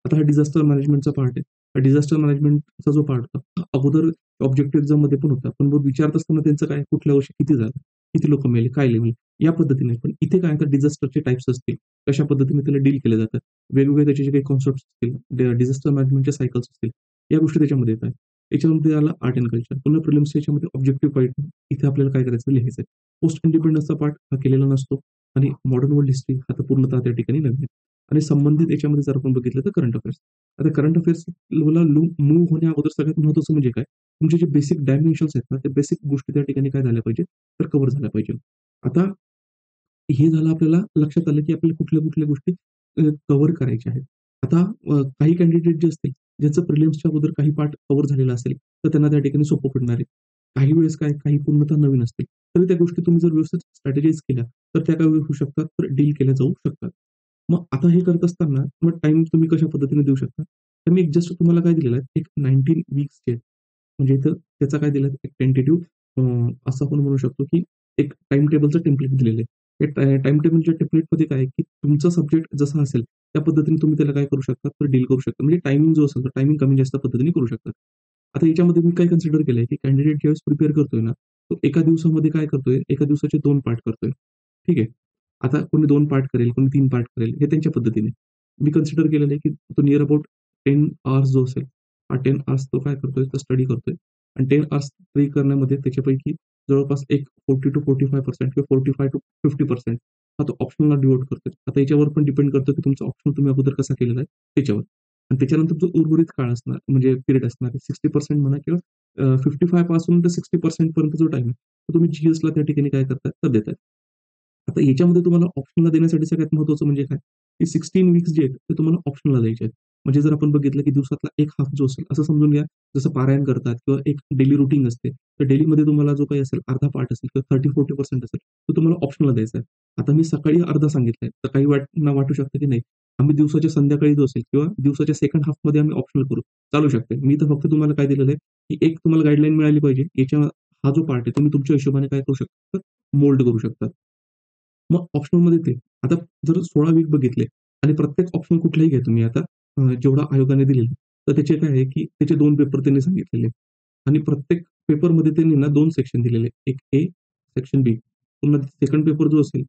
आता हा डिझास्टर मॅनेजमेंटचा पार्ट आहे. हा डिझास्टर मॅनेजमेंटचा जो पार्ट होता, हा अगोदर ऑब्जेक्टिव्ह एक्झाममध्ये पण होता. पण मग विचारत असताना त्यांचं काय, कुठल्या वर्षी किती झालं, किती लोकं मेले, काय लेव्हल या पद्धतीने. पण इथे काय तर डिझास्टरचे टाइप्स असतील, कशा पद्धतीने त्याला डील केले जातात. वेगवेगळे त्याचे जे काही कॉन्सेप्ट्स असतील, डिझास्टर मॅनेजमेंटच्या सायकल्स असतील, या गोष्टी त्याच्यामध्ये येतात. याच्यामध्ये आलं आर्ट एंड कल्चर. पुन्हा प्रिलिम्सच्या याच्यामध्ये ऑब्जेक्टिव्ह पॉइंट इथे आपल्याला काय करायचं लिहायचं आहे. पोस्ट इंडिपेंडन्सचा पार्ट हा केलेला नसतो आणि मॉडर्न वर्ल्ड हिस्ट्री हा तर पूर्णतः त्या ठिकाणी नवीन आहे. आणि संबंधित याच्यामध्ये जर आपण बघितलं तर करंट अफेअर्स. आता करंट अफेअर्सला मूव्ह होण्या अगोदर सगळ्यात महत्त्वाचं म्हणजे काय? तुमचे जे बेसिक डायमेन्शन्स आहेत ना, त्या बेसिक गोष्टी त्या ठिकाणी काय झाल्या पाहिजे, तर कव्हर झाल्या पाहिजे. आता हे झालं आपल्याला लक्षात आलं, की आपल्याला कुठल्या-कुठल्या गोष्टी कव्हर करायच्या आहेत. आता काही कॅन्डिडेट जे असतील, ज्यांचं प्रिलिम्सच्या अगोदर काही पार्ट कव्हर झालेला असेल, तर त्यांना त्या ठिकाणी सोपं पडणार आहे. काही वेळेस काय, काही पूर्णतः नवीन असतील. तरी त्या गोष्टी तुम्ही जर व्यवस्थित स्ट्रॅटेजाइज केल्या, तर त्या काय होऊ शकतात, तर डील केल्या जाऊ शकतात. मग आता हे करत असताना मग टाईम तुम्ही कशा पद्धतीने देऊ शकता? तर मी जस्ट तुम्हाला काय दिलेलं आहे, एक 19 वीक्सचे म्हणजे इथं त्याचा काय दिलाय एक टेंटेटिव्ह असं आपण म्हणू शकतो, की एक टाईम टेबलचं टेम्प्लेट दिलेलं आहे. हे टाईम टेबलच्या टेम्प्लेटमध्ये काय आहे, की तुमचा सब्जेक्ट जसा असेल, त्या पद्धतीने तुम्ही त्याला काय करू शकता, तर डील करू शकता. म्हणजे टायमिंग जो असेल, तो टायमिंग कमी जास्त पद्धतीने करू शकता. आता याच्यामध्ये मी काय कन्सिडर केलंय, की कॅन्डिडेट ज्यावेळेस प्रिपेअर करतोय ना, तो एका दिवसामध्ये काय करतोय, एका दिवसाचे 2 पार्ट करतोय. ठीक आहे. आता कोणी 2 पार्ट करेल, कोणी 3 पार्ट करेल, हे त्यांच्या पद्धतीने. मी कन्सिडर केलेलं आहे, की तो निअर अबाउट 10 अवर्स जो असेल, हा 10 अवर्स तो काय करतोय, तर स्टडी करतोय आणि 10 अवर्स स्टडी करण्यामध्ये त्याच्यापैकी जवळपास एक 40% to 45% किंवा 45% to 50% हा तो ऑप्शनलला डिव्होट करतोय. आता याच्यावर पण डिपेंड करतं, की तुमचा ऑप्शनल तुम्ही अगोदर कसा केलेला आहे त्याच्यावर. आणि त्याच्यानंतर जो उर्वरित काळ असणार म्हणजे पिरियड असणार आहे 60% म्हणा किंवा 55 पासून तर 60% पर्यंत जो टाईम आहे, तो तुम्ही जी-एसला त्या ठिकाणी काय करताय तर देताय. आता याच्यामध्ये तुम्हाला ऑप्शनला देण्यासाठी सगळ्यात महत्त्वाचं म्हणजे काय, की 16 वीक्स जे आहेत ते तुम्हाला ऑप्शनला द्यायचे आहेत. म्हणजे जर आपण बघितलं, की दिवसातला 1 हाल्फ जो असेल, असं समजून घ्या, जसं पारायण करतात किंवा एक डेली रूटीन असते. तर डेलीमध्ये तुम्हाला जो काही असेल अर्धा पार्ट असेल किंवा 30-40% असेल, तो तुम्हाला ऑप्शनला द्यायचा आहे. आता मी सकाळी अर्धा सांगितलाय, तर काही वाटू शकतं, की नाही आम्ही दिवसाच्या संध्याकाळी जो असेल किंवा दिवसाच्या सेकंड हाल्फमध्ये आम्ही ऑप्शनल करू. चालू शकते. मी तर फक्त तुम्हाला काय दिलेलं आहे, की एक तुम्हाला गाईडलाईन मिळाली पाहिजे. याच्या हा जो पार्ट आहे, तुम्ही तुमच्या हिशोबाने काय करू शकता, मोल्ड करू शकता. मग ऑप्शनलमध्ये ते. आता जर 16 वीक बघितले आणि प्रत्येक ऑप्शन कुठलाही घ्या तुम्ही आता जेवढा आयोगाने दिलेला आहे, तर त्याचे काय आहे, की त्याचे 2 पेपर त्यांनी सांगितलेले आहेत. आणि प्रत्येक पेपरमध्ये त्यांनी ना 2 सेक्शन दिलेले आहेत. एक ए, सेक्शन बी. पुन्हा सेकंड पेपर जो असेल,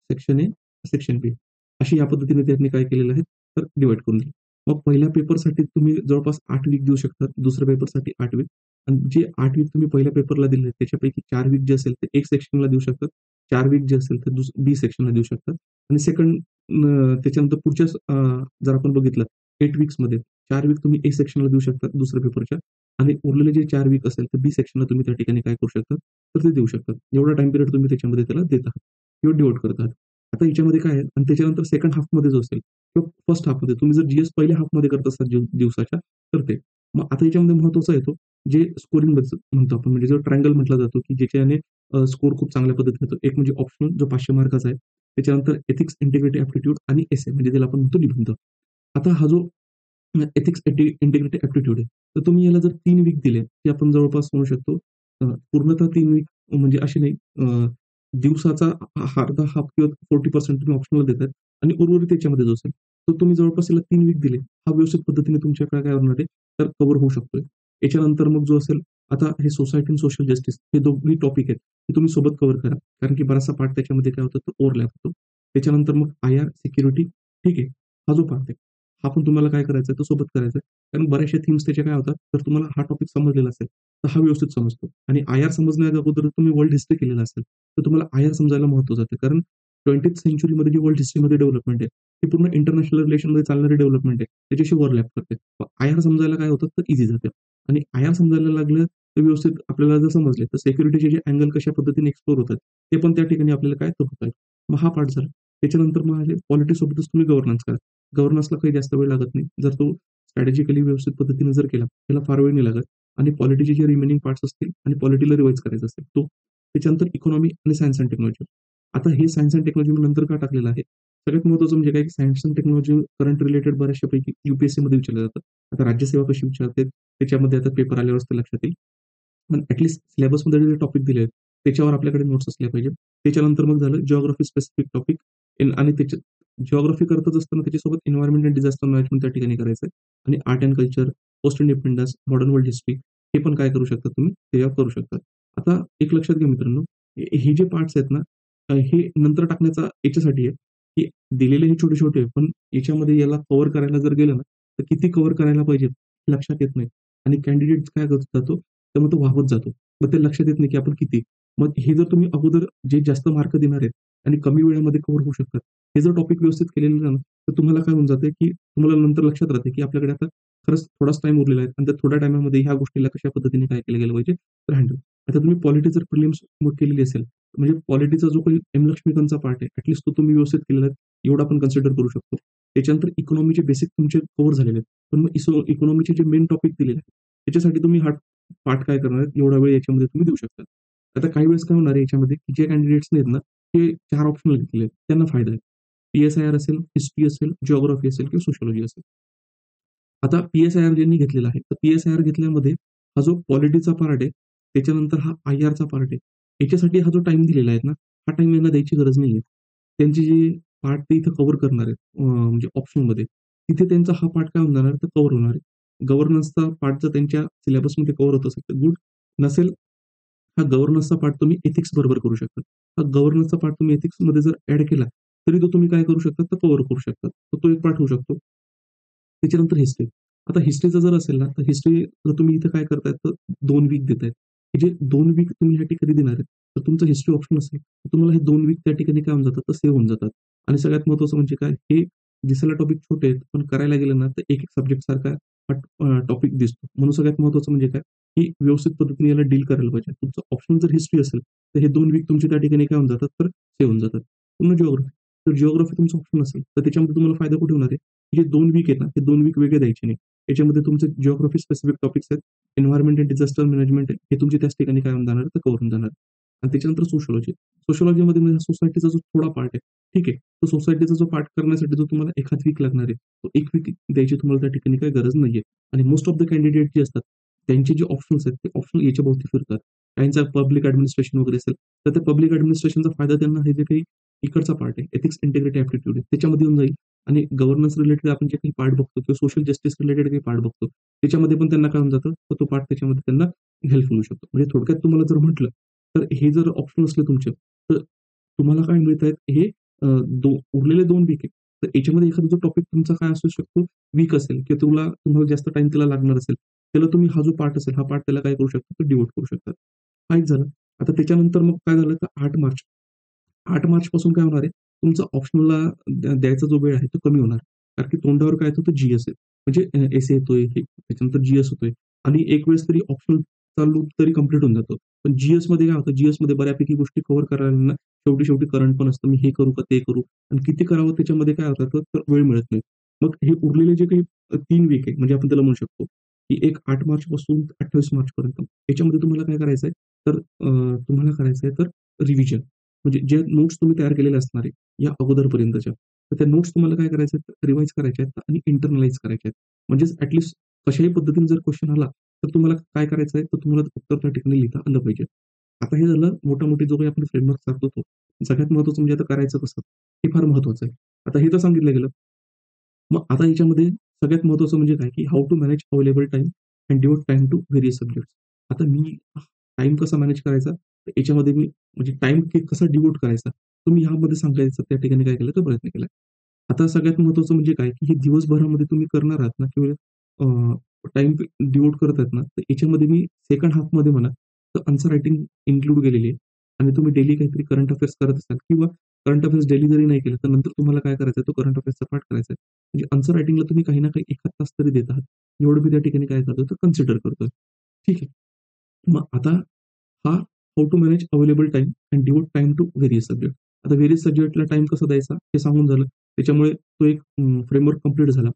सेक्शन ए, सेक्शन बी. अशी या पद्धतीने त्यांनी काय केलेलं आहे, तर डिव्हाईड करून दिलं. मग पहिल्या पेपरसाठी तुम्ही जवळपास 8 वीक देऊ शकता. दुसऱ्या पेपरसाठी 8 वीक आणि जे 8 वीक तुम्ही पहिल्या पेपरला दिले त्याच्यापैकी 4 वीक जे असेल ते एक सेक्शनला देऊ शकतात. 4 वीक जे असेल तर बी सेक्शनला देऊ शकतात आणि त्याच्यानंतर पुढच्याच जर आपण बघितलं 8 वीक्समध्ये 4 वीक तुम्ही ए सेक्शनला देऊ शकता दुसऱ्या पेपरच्या आणि उरलेले जे 4 वीक असेल तर बी सेक्शनला तुम्ही त्या ठिकाणी काय करू शकता, तर ते देऊ शकतात. एवढा टाईम पिरियड तुम्ही त्याच्यामध्ये त्याला देत आहात किंवा डिव्होट करत आहात. आता याच्यामध्ये काय आहे आणि त्याच्यानंतर सेकंड हाल्फमध्ये जो असेल किंवा फर्स्ट हाल्फमध्ये तुम्ही जर जी-एस पहिल्या हाल्फमध्ये करत असाल दिवसाच्या तर ते. मग आता याच्यामध्ये महत्त्वाचा येतो जे स्कोरिंगबद्दल म्हणतो आपण म्हणजे जो ट्रायंगल म्हटला जातो, की ज्याच्याने स्कोर खूप चांगल्या पद्धतीने येतो. एक म्हणजे ऑप्शनल जो 500 मार्काचा आहे. त्याच्यानंतर एथिक्स, इंटिग्रिटी, ॲप्टिट्यूड आणि एसे म्हणजे त्याला आपण म्हणतो निबंध. आता हा जो एथिक्स, इंटिग्रिटी, ॲप्टिट्यूड आहे. तर तुम्ही याला जर 3 वीक दिले, की आपण जवळपास म्हणू शकतो पूर्णतः 3 वीक म्हणजे असे नाही दिवसाचा अर्धा हाल्फ किंवा 40% तुम्ही ऑप्शनल देताय आणि उर्वरित त्याच्यामध्ये जो असेल, तर तुम्ही जवळपास याला 3 वीक दिले. हा व्यवस्थित पद्धतीने तुमच्याकडे काय होणार आहे, तर कव्हर होऊ शकतोय. याच्यानंतर मग जो असेल, आता हे सोसायटी आणि सोशल जस्टिस हे दोन्ही टॉपिक आहेत. ते तुम्ही सोबत कव्हर करा. कारण की बराचसा पार्ट त्याच्यामध्ये काय होतं, तो ओव्हरलॅप होतो. त्याच्यानंतर मग आय-आर, सिक्युरिटी ठीक आहे. हा जो पार्ट आहे, हा पण तुम्हाला काय करायचा आहे, तो सोबत करायचा आहे. कारण बऱ्याचशा थीम्स त्याच्या काय होतात, तर तुम्हाला हा टॉपिक समजलेला असेल, तर हा व्यवस्थित समजतो आणि आय-आर समजण्याच्या अगोदर तुम्ही वर्ल्ड हिस्ट्री केलेला असेल, तर तुम्हाला आय-आर समजायला महत्त्व जातं. कारण 20th सेंचुरीमध्ये जी वर्ल्ड हिस्ट्रीमध्ये डेव्हलपमेंट आहे, ती पूर्ण इंटरनॅशनल रिलेशनमध्ये चालणारी डेव्हलपमेंट आहे. त्याच्याशी ओव्हरलॅप करते. आय-आर समजायला काय होतं, तर ईझी जातं आणि आय-आर समजायला लागलं, तर व्यवस्थित आपल्याला जर समजले, तर सिक्युरिटीचे जे अँगल कशा पद्धतीने एक्सप्लोर होतात, ते पण त्या ठिकाणी आपल्याला काय तर होत आहेत. मग हा पार्ट झाला. त्याच्यानंतर मग आले पॉलिटिक्ससोबतच तुम्ही गव्हर्नन्स करा. गव्हर्नन्सला काही जास्त वेळ लागत नाही. जर तो स्ट्रॅटेजिकली व्यवस्थित पद्धतीने जर केला, त्याला फार वेळ नाही लागत आणि पॉलिटीचे जे रिमेनिंग पार्ट्स असतील आणि पॉलिटीला रिवाईज करायचं असेल तो. त्याच्यानंतर इकॉनॉमी आणि सायन्स अँड टेक्नॉलॉजी. आता हे सायन्स अँड टेक्नॉलॉजी मी नंतर का टाकलेलं आहे? सगळ्यात महत्त्वाचं म्हणजे काय, की science and technology current related बऱ्याचशापैकी यू-पी-एस-सीमध्ये विचारलं जातं. आता राज्यसेवा कशी विचारते, त्याच्यामध्ये आता पेपर आल्यावरच ते लक्षात येईल. पण सिलेबसमध्ये जे टॉपिक दिले आहेत, त्याच्यावर आपल्याकडे नोट्स असल्या पाहिजेत. त्याच्यानंतर मग झालं जिओग्राफी स्पेसिफिक टॉपिक आणि जिओग्राफी करतच असताना त्याच्यासोबत एन्व्हायर्नमेंट अँड डिझास्टर मॅनेजमेंट त्या ठिकाणी करायचं आहे आणि art and culture, post independence, modern world history हे पण काय करू शकता तुम्ही त्याच्यावर करू शकता. आता एक लक्षात घ्या मित्रांनो, हे जे पार्ट्स आहेत ना, हे नंतर टाकण्याचा याच्यासाठी आहे, की दिलेले हे छोटे-छोटे आहे, पण याच्यामध्ये याला कव्हर करायला जर गेलं ना, तर किती कव्हर करायला पाहिजे लक्षात येत नाही आणि कॅन्डिडेट काय करत जातो, तर मग तो वाहवत जातो. मग ते लक्षात येत नाही, की आपण किती. मग हे जर तुम्ही अगोदर जे जास्त मार्क देणार आहेत आणि कमी वेळेमध्ये कव्हर होऊ शकतात. हे जर टॉपिक व्यवस्थित केलेलं ना, तर तुम्हाला काय होऊन जातंय, की तुम्हाला नंतर लक्षात राहते, की आपल्याकडे आता खरंच थोडाच टाईम उरलेला आहे आणि त्या थोड्या टाईमामध्ये ह्या गोष्टीला कशा पद्धतीने काय केलं गेलं पाहिजे, तर हँडल. आता तुम्ही पॉलिटी जर प्रिलिम्स केलेली असेल, म्हणजे पॉलिटीचा जो काही एम. लक्ष्मीकांतचा पार्ट आहे, तो तुम्ही व्यवस्थित केलेला आहे, एवढा आपण कन्सिडर करू शकतो. त्याच्यानंतर इकॉनॉमीचे बेसिक तुमचे कव्हर झालेले आहेत. पण मग इकॉनॉमीचे जे मेन टॉपिक दिलेले आहेत, त्याच्यासाठी तुम्ही हा पाठ काय करणार आहेत, एवढा वेळ याच्यामध्ये तुम्ही देऊ शकता. आता काही वेळेस काय होणार आहे याच्यामध्ये, की जे कॅन्डिडेट्सनी आहेत ना, ते 4 ऑप्शनल घेतलेले आहेत. त्यांना फायदा आहे. पी-एस-आय-आर असेल, हिस्ट्री असेल, जिओग्राफी असेल किंवा सोशिओलॉजी असेल. आता पी-एस-आय-आर ज्यांनी घेतलेला आहे, तर पी-एस-आय-आर घेतल्यामध्ये हा जो पॉलिटीचा पार्ट आहे, त्याच्यानंतर हा IRचा पार्ट आहे. याच्यासाठी हा जो टाईम दिलेला आहे ना, हा टाईम यांना द्यायची गरज नाहीये. त्यांचे जे पार्ट ते इथं कव्हर करणार आहेत म्हणजे ऑप्शनमध्ये. तिथे त्यांचा हा पार्ट काय होऊन जाणार तर कव्हर होणार आहे. गव्हर्नन्सचा पार्ट जर त्यांच्या सिलेबसमध्ये कव्हर होत असेल तर गुड. नसेल हा गव्हर्नन्सचा पार्ट तुम्ही एथिक्स बरोबर करू शकता. हा गव्हर्नन्सचा पार्ट तुम्ही एथिक्समध्ये जर ॲड केला, तरी तो तुम्ही काय करू शकता, तर कव्हर करू शकता. तर तो एक पार्ट होऊ शकतो. त्याच्यानंतर हिस्ट्री. आता हिस्ट्रीचं जर असेल ना, तर हिस्ट्री जर तुम्ही इथं काय करताय, तर 2 वीक देतायत. हे जे 2 वीक तुम्ही ह्या ठिकाणी देणार आहेत, तर तुमचं हिस्ट्री ऑप्शन असेल, तर तुम्हाला हे 2 वीक त्या ठिकाणी काय होऊन जातात, तर सेव्ह होऊन जातात. आणि सगळ्यात महत्त्वाचं म्हणजे काय, हे दिसायला टॉपिक छोटे आहेत, पण करायला गेलं ना, तर एक-एक सब्जेक्टसारखा हा टॉपिक दिसतो. म्हणून सगळ्यात महत्त्वाचं म्हणजे काय, की व्यवस्थित पद्धतीने याला डील करायला पाहिजे. तुमचं ऑप्शनल जर हिस्ट्री असेल, तर हे 2 वीक तुमचे त्या ठिकाणी काय होऊन जातात, तर सेव्ह होऊन जातात. पुन्हा जिओग्राफी. तर जिओग्राफी तुमचं ऑप्शन असेल, तर त्याच्यामध्ये तुम्हाला फायदा कुठे होणार आहे? हे 2 वीक आहेत ना, हे 2 वीक वेगळे द्यायचे नाही. याच्यामध्ये तुमचे जिओग्राफी स्पेसिफिक टॉपिक्स आहेत. एन्व्हायर्नमेंट अँड डिझास्टर मॅनेजमेंट हे तुमचे त्याच ठिकाणी काय होऊन जाणार तर कव्हर होऊन जाणार. आणि त्याच्यानंतर सोशिओलॉजी. सोशिओलॉजीमध्ये म्हणजे सोसायटीचा जो थोडा पार्ट आहे. ठीक आहे. तो सोसायटीचा जो पार्ट करण्यासाठी जो तुम्हाला एखाद वीक लागणार आहे, तो 1 वीक द्यायची तुम्हाला त्या ठिकाणी काही गरज नाहीये. आणि मोस्ट ऑफ द कॅन्डिडेट जे असतात, त्यांचे जे ऑप्शन्स आहेत, ते ऑप्शनल याच्या भोवती फिरतात. काहींचा पब्लिक ॲडमिनिस्ट्रेशन वगैरे असेल, तर त्या पब्लिक ॲडमिनिस्ट्रेशनचा फायदा त्यांना हे जे काही इकडचा पार्ट आहे, एथिक्स, इंटिग्रिटी, ॲप्टिट्यूड आहे, त्याच्यामध्ये येऊन जाईल. आणि गव्हर्नन्स रिलेटेड आपण जे काही पार्ट बघतो किंवा सोशल जस्टिस रिलेटेड काही पार्ट बघतो, त्याच्यामध्ये पण त्यांना काय होऊन जातं, तर तो पार्ट त्याच्यामध्ये त्यांना हेल्पफुल होऊ शकतो. म्हणजे थोडक्यात तुम्हाला जर म्हटलं, तर हे जर ऑप्शन असले तुमचे, तर तुम्हाला काय मिळतायत हे उरलेले 2 वीक आहे. तर याच्यामध्ये एखादा जो टॉपिक तुमचा काय असू शकतो, वीक असेल किंवा तुम्हाला जास्त टाईम त्याला लागणार असेल, त्याला तुम्ही हा जो पार्ट असेल, हा पार्ट त्याला काय करू शकता, तर डिव्होट करू शकता. हा एक झालं. आता त्याच्यानंतर मग काय झालं, तर 8 मार्च. 8 मार्चपासून काय होणार आहे, तुमचा ऑप्शनलला द्यायचा जो वेळ आहे तो कमी होणार. कारण की तोंडावर काय येतं, तर जी-एस आहे. म्हणजे एसे येतोय, हे त्याच्यानंतर जी-एस होतोय आणि एक वेळेस तरी ऑप्शनलचा लूप तरी कंप्लीट होऊन जातो. पण जी-एसमध्ये काय होतं, जी-एसमध्ये बऱ्यापैकी गोष्टी कव्हर करायला ना, शेवटी करंट पण असतं. मी हे करू का, ते करू आणि किती करावं त्याच्यामध्ये काय होतं, तर वेळ मिळत नाही. मग हे उरलेले जे काही 3 वीक आहे, म्हणजे आपण त्याला म्हणू शकतो, की एक 8 मार्चपासून 28 मार्चपर्यंत याच्यामध्ये तुम्हाला काय करायचंय, तर तुम्हाला करायचंय तर रिव्हिजन. म्हणजे जे नोट्स तुम्ही तयार केलेले असणार आहे, या अगोदरपर्यंतच्या. तर त्या नोट्स तुम्हाला काय करायच्या आहेत, रिवाईज करायच्या आहेत आणि इंटरनलाईज करायच्या आहेत. म्हणजेच कशाही पद्धतीने जर क्वेशन आला, तर तुम्हाला काय करायचं आहे, तर तुम्हाला उत्तर त्या ठिकाणी लिहिता आलं पाहिजे. आता हे झालं मोठा-मोठी जो काही आपण फ्रेमवर्क चालतो तो. सगळ्यात महत्त्वाचं म्हणजे आता करायचं कसं? हे फार महत्त्वाचं आहे. आता हे तर सांगितलं गेलं. मग आता याच्यामध्ये सगळ्यात महत्त्वाचं म्हणजे काय, की how to manage available time and devote time to various subjects. आता मी टाईम कसा मॅनेज करायचा? तर याच्यामध्ये मी म्हणजे टाईम कसा डिव्होट करायचा? तुम्ही ह्यामध्ये सांगायचं त्या ठिकाणी काय केलं, तर प्रयत्न केला. आता सगळ्यात महत्त्वाचं म्हणजे काय, की हे दिवसभरामध्ये तुम्ही करणार आहात ना किंवा टाईम डिव्होट करत आहेत ना, तर याच्यामध्ये मी सेकंड हाल्फमध्ये म्हणा, तर आन्सर रायटिंग इन्क्लूड केलेली आहे. आणि तुम्ही डेली काहीतरी करंट अफेअर्स करत असाल किंवा करंट अफेअर्स डेली जरी नाही केलं, तर नंतर तुम्हाला काय करायचं तो करंट अफेअर्सचा पाठ करायचा आहे. म्हणजे आन्सर रायटिंगला तुम्ही काही ना काही 1 तास तरी देत आहात. एवढं मी त्या ठिकाणी काय करतोय, तर कन्सिडर करतोय. ठीक आहे. मग आता हा how to manage available time and devote time to various subject. आता व्हेरियस सब्जेक्टला टाईम कसा द्यायचा हे सांगून झालं. त्याच्यामुळे तो एक फ्रेमवर्क कंप्लीट झाला.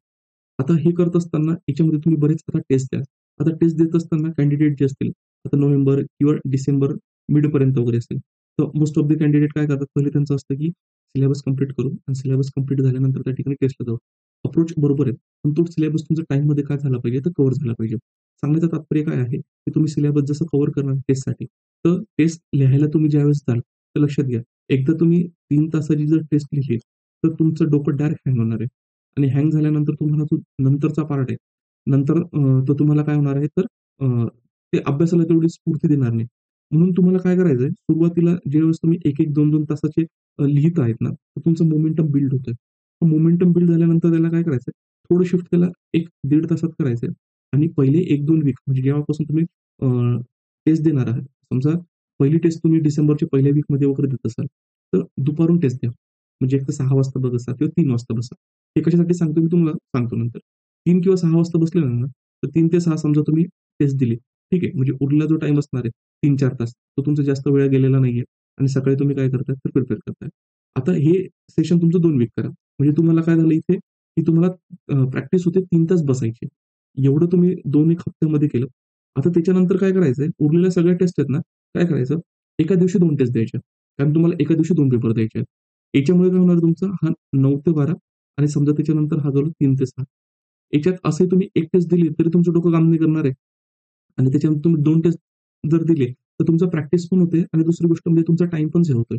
आता हे करत असताना याच्यामध्ये तुम्ही बरेच आता टेस्ट द्या. आता टेस्ट देत असताना कॅन्डिडेट जे असतील, आता नोव्हेंबर किंवा डिसेंबर मिडपर्यंत वगैरे असेल, तर मोस्ट ऑफ द कॅन्डिडेट काय करतात, पहिले त्यांचं असतं की सिलेबस कंप्लीट करू आणि सिलेबस कंप्लीट झाल्यानंतर त्या ठिकाणी टेस्टला जाऊ. अप्रोच बरोबर आहे. पण तो सिलेबस तुमचा टाईममध्ये काय झाला पाहिजे, तर कव्हर झाला पाहिजे. सांगण्याचं तात्पर्य काय आहे, की तुम्ही सिलेबस जसं कव्हर करणार टेस्टसाठी, तर टेस्ट लिहायला तुम्ही ज्यावेळेस जाल, तर लक्षात घ्या, एकदा तुम्ही 3 तासाची जर टेस्ट लिहिली, तर तुमचं डोकं डायरेक्ट हँग होणार आहे. आणि हँग झाल्यानंतर तुम्हाला जो नंतरचा पार्ट आहे, नंतर तो तुम्हाला काय होणार आहे, तर ते अभ्यासाला तेवढी स्फूर्ती देणार नाही. म्हणून तुम्हाला काय करायचंय, सुरुवातीला ज्यावेळेस तुम्ही 1-1, 2-2 तासाचे लिहीत आहेत ना, तर तुमचं मोमेंटम बिल्ड होतंय. मोमेंटम बिल्ड झाल्यानंतर त्याला काय करायचंय, थोडं शिफ्ट त्याला 1-1.5 तासात करायचंय आणि पहिले 1-2 वीक म्हणजे जेव्हापासून तुम्ही टेस्ट देणार आहात. समजा पहिली टेस्ट तुम्ही डिसेंबरच्या पहिल्या वीकमध्ये वगैरे देत असाल, तर दुपारून टेस्ट द्या. म्हणजे एक तर 6 वाजता बसा किंवा 3 वाजता बसा. हे कशासाठी सांगतो मी तुम्हाला सांगतो नंतर. 3 किंवा 6 वाजता बसलेला ना, तर 3 ते 6 समजा तुम्ही टेस्ट दिली. ठीक आहे. म्हणजे उरलेला जो टाईम असणार आहे 3-4 तास, तो तुमचा जास्त वेळ गेलेला नाहीये आणि सकाळी तुम्ही काय करताय, तर प्रिपेअर करताय. आता हे सेशन तुमचं 2 वीक करा. म्हणजे तुम्हाला काय झालं इथे, की तुम्हाला प्रॅक्टिस होते 3 तास बसायची. एवढं तुम्ही 2-1 हफ्त्यामध्ये केलं. आता त्याच्यानंतर काय करायचंय, उरलेल्या सगळ्या टेस्ट आहेत ना, काय करायचं, एका दिवशी 2 टेस्ट द्यायच्या. कारण तुम्हाला एका दिवशी 2 पेपर द्यायचे आहेत. याच्यामुळे काय होणार तुमचा हा 9 ते 12 आणि समजा त्याच्यानंतर हा झाला 3 ते 6. याच्यात असे तुम्ही 1 टेस्ट दिली तरी तुमचं डोकं काम नाही करणार आहे. आणि त्याच्यानंतर तुम्ही 2 टेस्ट जर दिले, तर तुमचं प्रॅक्टिस पण होते आणि दुसरी गोष्ट म्हणजे तुमचा टाईम पण सेव्ह होतोय.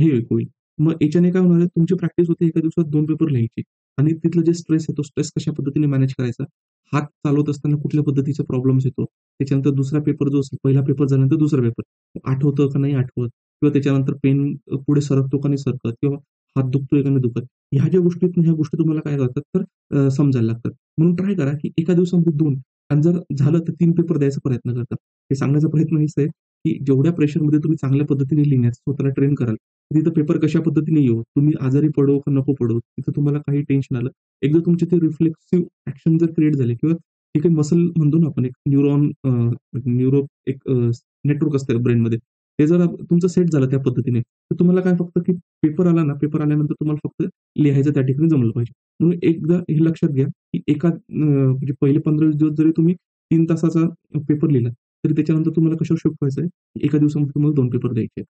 हे एक होईल. मग याच्याने काय होणार आहे, तुमची प्रॅक्टिस होते एका दिवसात 2 पेपर लिहायचे आणि तिथलं जे स्ट्रेस आहे, तो स्ट्रेस कशा पद्धतीने मॅनेज करायचा, हात चालवत असताना कुठल्या पद्धतीचा प्रॉब्लेम्स येतो. त्याच्यानंतर दुसरा पेपर जो असेल, पहिला पेपर झाल्यानंतर दुसरा पेपर. आठवतं का नाही आठवत किंवा त्याच्यानंतर पेन पुढे सरकतो का नाही सरकत किंवा हात दुखतोय का नाही दुखत. ह्या ज्या गोष्टी आहेत ना, ह्या गोष्टी तुम्हाला काय करतात तर समजायला लागतात. म्हणून ट्राय करा, की एका दिवसामध्ये 2 आणि जर झालं तर 3 पेपर द्यायचा प्रयत्न करता. हे सांगण्याचा प्रयत्न हेच आहे, की जेवढ्या प्रेशरमध्ये तुम्ही चांगल्या पद्धतीने लिहिण्याचा स्वतःला ट्रेन कराल, तिथं पेपर कशा पद्धतीने येवो, तुम्ही आजारी पडो का नको पडो, तिथं तुम्हाला काही टेन्शन आलं, एकदा तुमचे ते रिफ्लेक्सिव्ह ॲक्शन जर क्रिएट झाले किंवा हे काही मसल म्हणतो ना आपण एक न्यूरो एक नेटवर्क असतं ब्रेनमध्ये. ते जर तुमचं सेट झालं त्या पद्धतीने, तर तुम्हाला काय फक्त की पेपर आला ना, पेपर आल्यानंतर तुम्हाला फक्त लिहायचं त्या ठिकाणी जमलं पाहिजे. म्हणून एकदा हे लक्षात घ्या, की एका म्हणजे पहिले 15-20 दिवस जरी तुम्ही 3 तासाचा पेपर लिहिला, तरी त्याच्यानंतर तुम्हाला कशावर शिफ्ट व्हायचं आहे, एका दिवसामध्ये तुम्हाला 2 पेपर द्यायचे आहेत.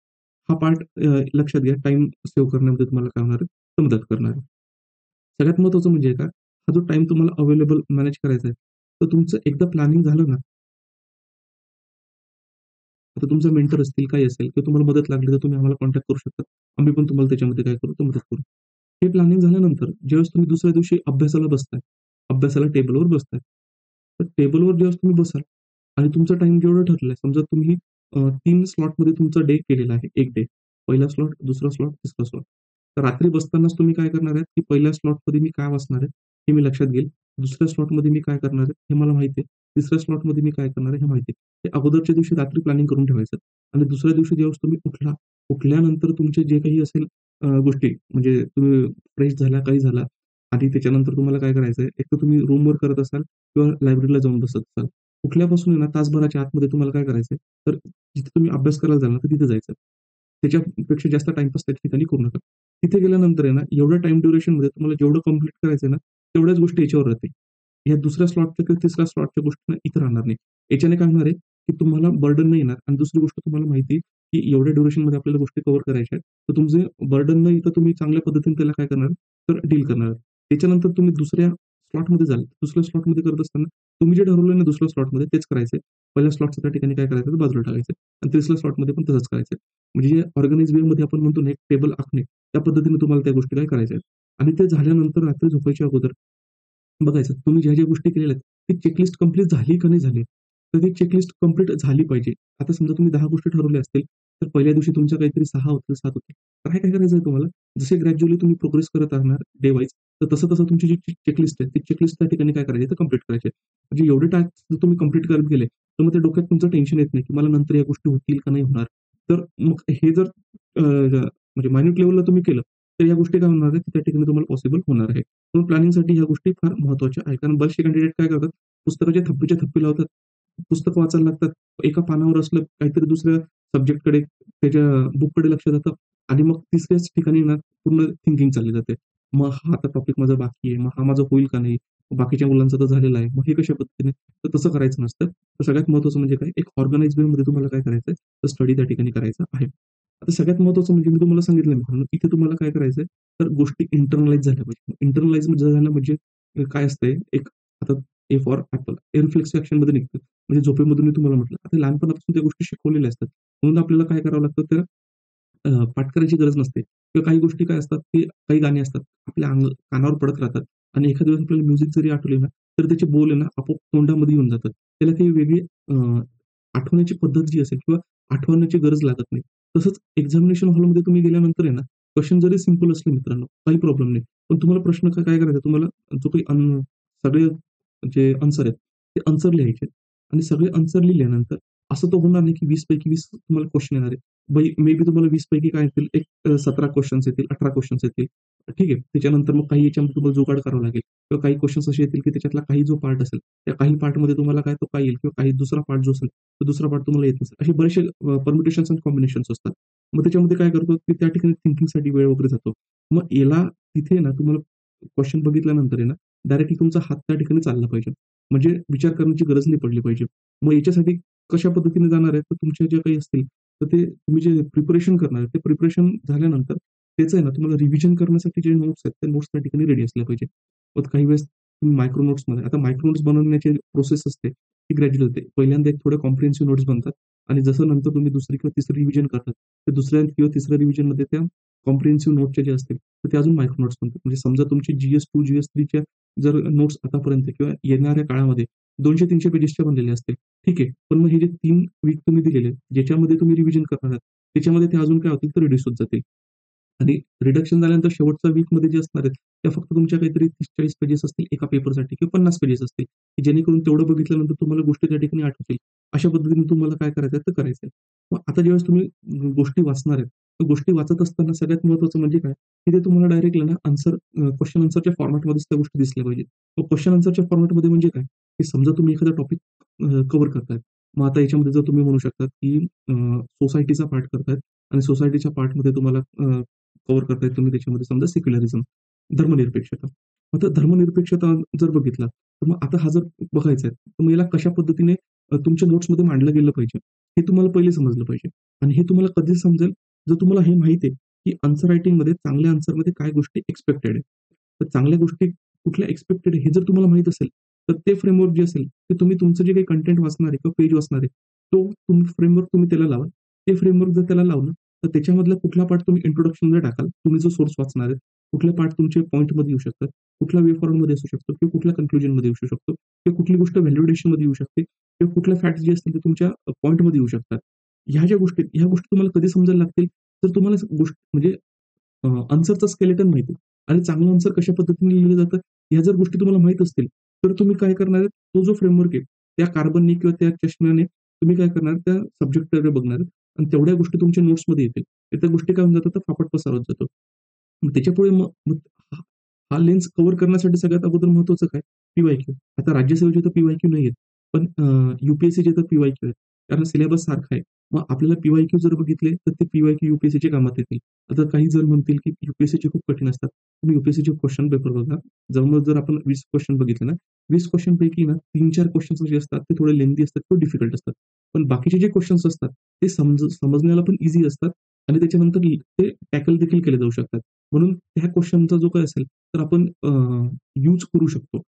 हा पार्ट लक्षात घ्या. टाईम सेव्ह करण्यामध्ये तुम्हाला काय होणार आहे, मदत करणार आहे. सगळ्यात महत्त्वाचं म्हणजे काय, हा जो टाईम तुम्हाला अवेलेबल मॅनेज करायचा आहे, तर तुमचं एकदा प्लॅनिंग झालं ना, आता तुमचे मेंटर असतील, काही असेल किंवा तुम्हाला मदत लागली तर तुम्ही आम्हाला कॉन्टॅक्ट करू शकता. आम्ही पण तुम्हाला त्याच्यामध्ये काय करू, तर मदत करू. हे प्लॅनिंग झाल्यानंतर ज्यावेळेस तुम्ही दुसऱ्या दिवशी अभ्यासाला बसताय, अभ्यासाला टेबलवर बसताय. तर टेबलवर ज्यावेळेस तुम्ही बसाल आणि तुमचा टाईम जेवढं ठरलाय, समजा तुम्ही 3 स्लॉटमध्ये तुमचा डे केलेला आहे, 1 डे. पहिला स्लॉट, दुसरा स्लॉट, तिसरा स्लॉट. तर रात्री बसतानाच तुम्ही काय करणार आहेत, की पहिल्या स्लॉटमध्ये मी काय वाचणार आहे, हे मी लक्षात घेईल. दुसऱ्या स्लॉटमध्ये मी काय करणार आहे, हे मला माहिती आहे. तिसऱ्या स्लॉटमध्ये मी काय करणार आहे, हे माहिती आहे. ते अगोदरच्या दिवशी रात्री प्लॅनिंग करून ठेवायचं आणि दुसऱ्या दिवशी ज्यावेळेस तुम्ही उठल्यानंतर तुमचे जे काही असेल गोष्टी म्हणजे तुम्ही फ्रेश झाला, काही झाला आणि त्याच्यानंतर तुम्हाला काय करायचंय, एक तर तुम्ही रूमवर करत असाल किंवा लायब्ररीला जाऊन बसत असाल. उठल्यापासून आहे ना तासभराच्या आतमध्ये तुम्हाला काय करायचंय, तर जिथे तुम्ही अभ्यास करायला जाल ना, तर तिथे जायचं. त्याच्यापेक्षा जास्त टाईमपास त्या ठिकाणी करू नका. तिथे गेल्यानंतर आहे ना, एवढ्या टाईम ड्युरेशनमध्ये तुम्हाला जेवढं कंप्लीट करायचंय ना, तेवढ्याच गोष्टी याच्यावर राहतील. या दुसऱ्या स्लॉटच्या किंवा तिसऱ्या स्लॉटच्या गोष्टी ना इथं राहणार नाही. याच्याने काय होणार आहे, की तुम्हाला बर्डन नाही येणार आणि दुसरी गोष्ट तुम्हाला माहिती आहे, की एवढ्या ड्युरेशनमध्ये आपल्याला गोष्टी कव्हर करायच्या आहेत. तर तुमचे बर्डन न येता तुम्ही चांगल्या पद्धतीने त्याला काय करणार, तर डील करणार. त्याच्यानंतर तुम्ही दुसऱ्या स्लॉटमध्ये जाल. दुसऱ्या स्लॉटमध्ये करत असताना तुम्ही जे ठरवलं ना दुसऱ्या स्लॉटमध्ये तेच करायचंय. पहिल्या स्लॉटच्या त्या ठिकाणी काय करायचं, तर बाजूला टाकायचं आणि तिसऱ्या स्लॉटमध्ये पण तसंच करायचं. म्हणजे जे ऑर्गनाइज वेमध्ये आपण म्हणतो ना, एक टेबल आखणे, त्या पद्धतीने तुम्हाला त्या गोष्टी काय करायच्या आहेत. आणि ते झाल्यानंतर रात्री झोपायच्या अगोदर बघायचं तुम्ही ज्या कुष्टी केलेल्या आहेत, ती चेकलिस्ट कंप्लीट झाली का नाही झाली? तर ती चेकलिस्ट कंप्लीट झाली पाहिजे. आता समजा तुम्ही 10 गोष्टी ठरवल्या असतील, तर पहिल्या दिवशी तुमच्या काहीतरी 6 होतील, 7 होतील. तर हे काय करायचं आहे तुम्हाला, जसे ग्रॅज्युअली तुम्ही प्रोग्रेस करत राहणार डे वाईज, तर तसं-तसं तुमची जी चेकलिस्ट आहे, ती चेकलिस्ट त्या ठिकाणी काय करायची तर कंप्लीट करायची आहे. म्हणजे एवढे टास्क जर तुम्ही कंप्लीट करत गेले, तर मग ते डोक्यात तुमचं टेन्शन येत नाही, की मला नंतर या गोष्टी होतील का नाही होणार. तर मग हे जर म्हणजे मायन्यूट लेव्हलला तुम्ही केलं, तर या गोष्टी काय होणार आहेत, त्या ठिकाणी तुम्हाला पॉसिबल होणार आहे. म्हणून प्लॅनिंगसाठी ह्या गोष्टी फार महत्त्वाच्या आहेत. कारण बरेचसे कॅन्डिडेट काय करतात, पुस्तकाच्या थप्पीच्या थप्पी लावतात. पुस्तक वाचायला लागतात. एका पानावर असलं काहीतरी दुसऱ्या सब्जेक्टकडे त्याच्या बुककडे लक्ष जातं आणि मग तिसऱ्याच ठिकाणी ना पूर्ण थिंकिंग चालली जाते. मग हा आता टॉपिक माझा बाकी आहे. मग हा माझा होईल का नाही? बाकीच्या मुलांचा तर झालेला आहे. मग हे कशा पद्धतीने? तर तसं करायचं नसतं. तर सगळ्यात महत्त्वाचं म्हणजे काय? एक ऑर्गनाइज्ड वेमध्ये तुम्हाला काय करायचंय? तर स्टडी त्या ठिकाणी करायचा आहे. आता सगळ्यात महत्त्वाचं म्हणजे मी तुम्हाला सांगितलं मित्रांनो, इथे तुम्हाला काय करायचंय? तर गोष्टी इंटरनलाईज झाल्या पाहिजे. इंटरनलाईज झाल्या म्हणजे काय असतंय? एक आता ए फॉर ॲपल, हे रिफ्लेक्स ॲक्शनमध्ये निघतं. म्हणजे झोपेमधून मी तुम्हाला म्हटलं, आता लहानपणापासून त्या गोष्टी शिकवलेल्या असतात. म्हणून आपल्याला काय करावं लागतं तर पाठ करायची गरज नसते किंवा काही गोष्टी काय असतात, की काही गाणी असतात, आपल्या कानावर पडत राहतात आणि एखाद्या वेळेस आपल्याला म्युझिक जरी आठवली ना, तर त्याचे बोल आहे ना, आपोआप तोंडामध्ये येऊन जातात. त्याला काही वेगळी आठवण्याची पद्धत जी असेल किंवा आठवण्याची गरज लागत नाही. तसंच एक्झामिनेशन हॉलमध्ये तुम्ही गेल्यानंतर आहे ना, क्वेशन जरी सिंपल असले मित्रांनो, काही प्रॉब्लेम नाही. पण तुम्हाला प्रश्न काय करायचा तुम्हाला जो काही सगळे जे आन्सर आहेत, ते आन्सर लिहायचे आहेत आणि सगळे आन्सर लिहिल्यानंतर असं तर होणार नाही, की 20 पैकी 20 तुम्हाला क्वेशन येणार आहे. मे बी तुम्हाला 20 पैकी काय येतील, एक 17 क्वेशन्स येतील, 18 क्वेशन्स येतील. ठीक आहे. त्याच्यानंतर मग काही याच्यामध्ये तुम्हाला जुगाड करावा लागेल किंवा काही क्वेशन्स असे येतील, की त्याच्यातला काही जो पार्ट असेल, त्या काही पार्टमध्ये तुम्हाला काय तो काय येईल किंवा काही दुसरा पार्ट जो असेल, तो दुसरा पार्ट तुम्हाला येत नसेल. असे बरेचसे परम्युटेशन्स आणि कॉम्बिनेशन्स असतात. मग त्याच्यामध्ये काय करतो, की त्या ठिकाणी थिंकिंगसाठी वेळ वगैरे जातो. मग याला तिथे ना तुम्हाला क्वेशन बघितल्यानंतर आहे ना, डायरेक्टली तुमचा हात त्या ठिकाणी चालला पाहिजे. म्हणजे विचार करण्याची गरज नाही पडली पाहिजे. मग याच्यासाठी कशा पद्धतीने जाणार आहे, तर तुमच्या ज्या काही असतील, तर ते तुम्ही जे प्रिपरेशन करणार आहे, ते प्रिपरेशन झाल्यानंतर त्याचं आहे ना, तुम्हाला रिव्हिजन करण्यासाठी जे नोट्स आहेत, त्या नोट्स त्या ठिकाणी रेडी असल्या पाहिजे. मग काही वेळेस तुम्ही मायक्रो नोट्समध्ये आता मायक्रो नोट्स बनवण्याची प्रोसेस असते, ती ग्रॅज्युअल होते. पहिल्यांदा एक थोडे कॉम्प्रिहेन्सिव्ह नोट्स बनतात. आणि जसं नंतर तुम्ही दुसरी किंवा तिसरी रिव्हिजन करतात, तर दुसऱ्या किंवा तिसऱ्या रिव्हिजनमध्ये त्या कॉम्प्रिहेन्सिव्ह नोट्सच्या जे असतील, तर ते अजून मायक्रो नोट्स बनतात. म्हणजे समजा तुमची GS2, GS3च्या जर नोट्स आतापर्यंत किंवा येणाऱ्या काळामध्ये 200-300 पेजेसच्या बनलेल्या असतील, ठीक आहे. पण मग हे जे 3 वीक तुम्ही दिलेले, ज्याच्यामध्ये तुम्ही रिव्हिजन करणार आहात, त्याच्यामध्ये ते अजून काय होतील तर रिड्यूस होत जातील. आणि रिडक्शन झाल्यानंतर शेवटच्या वीकमध्ये जे असणार आहेत, त्या फक्त तुमच्या काहीतरी 30-40 पेजेस असतील एका पेपरसाठी किंवा 50 पेजेस असतील, की जेणेकरून तेवढं बघितल्यानंतर तुम्हाला गोष्टी त्या ठिकाणी आठवतील. अशा पद्धतीने तुम्हाला काय करायचं आहे, तर करायचं आहे. मग आता ज्यावेळेस तुम्ही गोष्टी वाचणार आहेत, तर गोष्टी वाचत असताना सगळ्यात महत्त्वाचं म्हणजे काय, की ते तुम्हाला डायरेक्टली ना क्वेशन आन्सरच्या फॉर्मॅटमध्येच त्या गोष्टी दिसल्या पाहिजेत. मग क्वेशन आन्सरच्या फॉर्मॅटमध्ये म्हणजे काय, की समजा तुम्ही एखादा टॉपिक कव्हर करताय. मग आता याच्यामध्ये जर तुम्ही म्हणू शकता, की सोसायटीचा पार्ट करतायत आणि सोसायटीच्या पार्टमध्ये तुम्हाला कव्हर करताय तुम्ही त्याच्यामध्ये समजा सेक्युलरिझम, धर्मनिरपेक्षता. आता धर्मनिरपेक्षता जर बघितला, तर मग आता हा जर बघायचा आहे, तर मग याला कशा पद्धतीने तुमच्या नोट्समध्ये मांडलं गेलं पाहिजे, हे तुम्हाला पहिले समजलं पाहिजे. आणि हे तुम्हाला कधी समजेल, जर तुम्हाला हे माहिती आहे, की आन्सर रायटिंगमध्ये चांगल्या आन्सरमध्ये काय गोष्टी एक्स्पेक्टेड आहे. तर चांगल्या गोष्टी कुठल्या एक्स्पेक्टेड आहे, हे जर तुम्हाला माहीत असेल, तर ते फ्रेमवर्क जे असेल, ते तुम्ही तुमचं जे काही कंटेंट वाचणार आहे किंवा पेज वाचणार आहे, तो फ्रेमवर्क तुम्ही त्याला लावा. ते फ्रेमवर्क जर त्याला लावलं, तर त्याच्यामधला कुठला पार्ट तुम्ही इंट्रोडक्शनमध्ये टाकाल, तुम्ही जो सोर्स वाचणार आहे. कुठले पार्ट तुमचे पॉइंटमध्ये येऊ शकतात, कुठला वे फॉरवर्डमध्ये असू शकतो किंवा कुठल्या कन्क्लुजनमध्ये येऊ शकतो किंवा कुठली गोष्ट व्हॅलिडेशनमध्ये येऊ शकते किंवा कुठल्या फॅक्ट्स जे असतील ते तुमच्या पॉइंटमध्ये येऊ शकतात. ह्या गोष्टी तुम्हाला कधी समजायला लागतील, तर तुम्हाला गोष्ट म्हणजे आन्सरचं स्केलेटन माहिती आहे आणि चांगलं आन्सर कशा पद्धतीने लिहिलं जातं, ह्या जर गोष्टी तुम्हाला माहीत असतील, तर तुम्ही काय करणार आहे, तो जो फ्रेमवर्क आहे, त्या कार्बनने किंवा त्या चष्म्याने तुम्ही काय करणार, त्या सब्जेक्टकडे बघणार आणि तेवढ्या गोष्टी तुमच्या नोट्समध्ये येतील. तर त्या गोष्टी काय होऊन जातात, तर फापट पसारत जातो. मग त्याच्यापुढे मग मग हा हा लेन्स कव्हर करण्यासाठी सगळ्यात अगोदर महत्त्वाचं काय? पी-वाय-क्यू. आता राज्यसेवेचे तर पी-वाय-क्यू नाही आहेत. पण यू-पी-एस-सीचे तर पी-वाय-क्यू आहेत. कारण सिलेबस सारखा आहे. मग आपल्याला पी-वाय-क्यू जर बघितले, तर ते पी-वाय-क्यू यू-पी-एस-सीच्या कामात येतील. आता काही जण म्हणतील, की यू-पी-एस-सीचे खूप कठीण असतात. तुम्ही यू-पी-एस-सीचे क्वेश्चन पेपर बघा. जर आपण 20 क्वेश्चन बघितले ना, 20 क्वेश्चनपैकी ना 3-4 क्वेश्चन्स जे असतात, ते थोडे लेंथी असतात किंवा डिफिकल्ट असतात. पण बाकीचे जे क्वेश्चन्स असतात, ते समजण्याला पण ईझी असतात आणि त्याच्यानंतर ते टॅकल देखील केले जाऊ शकतात. म्हणून त्या क्वेशनचा जो काही असेल, तर आपण यूज करू शकतो.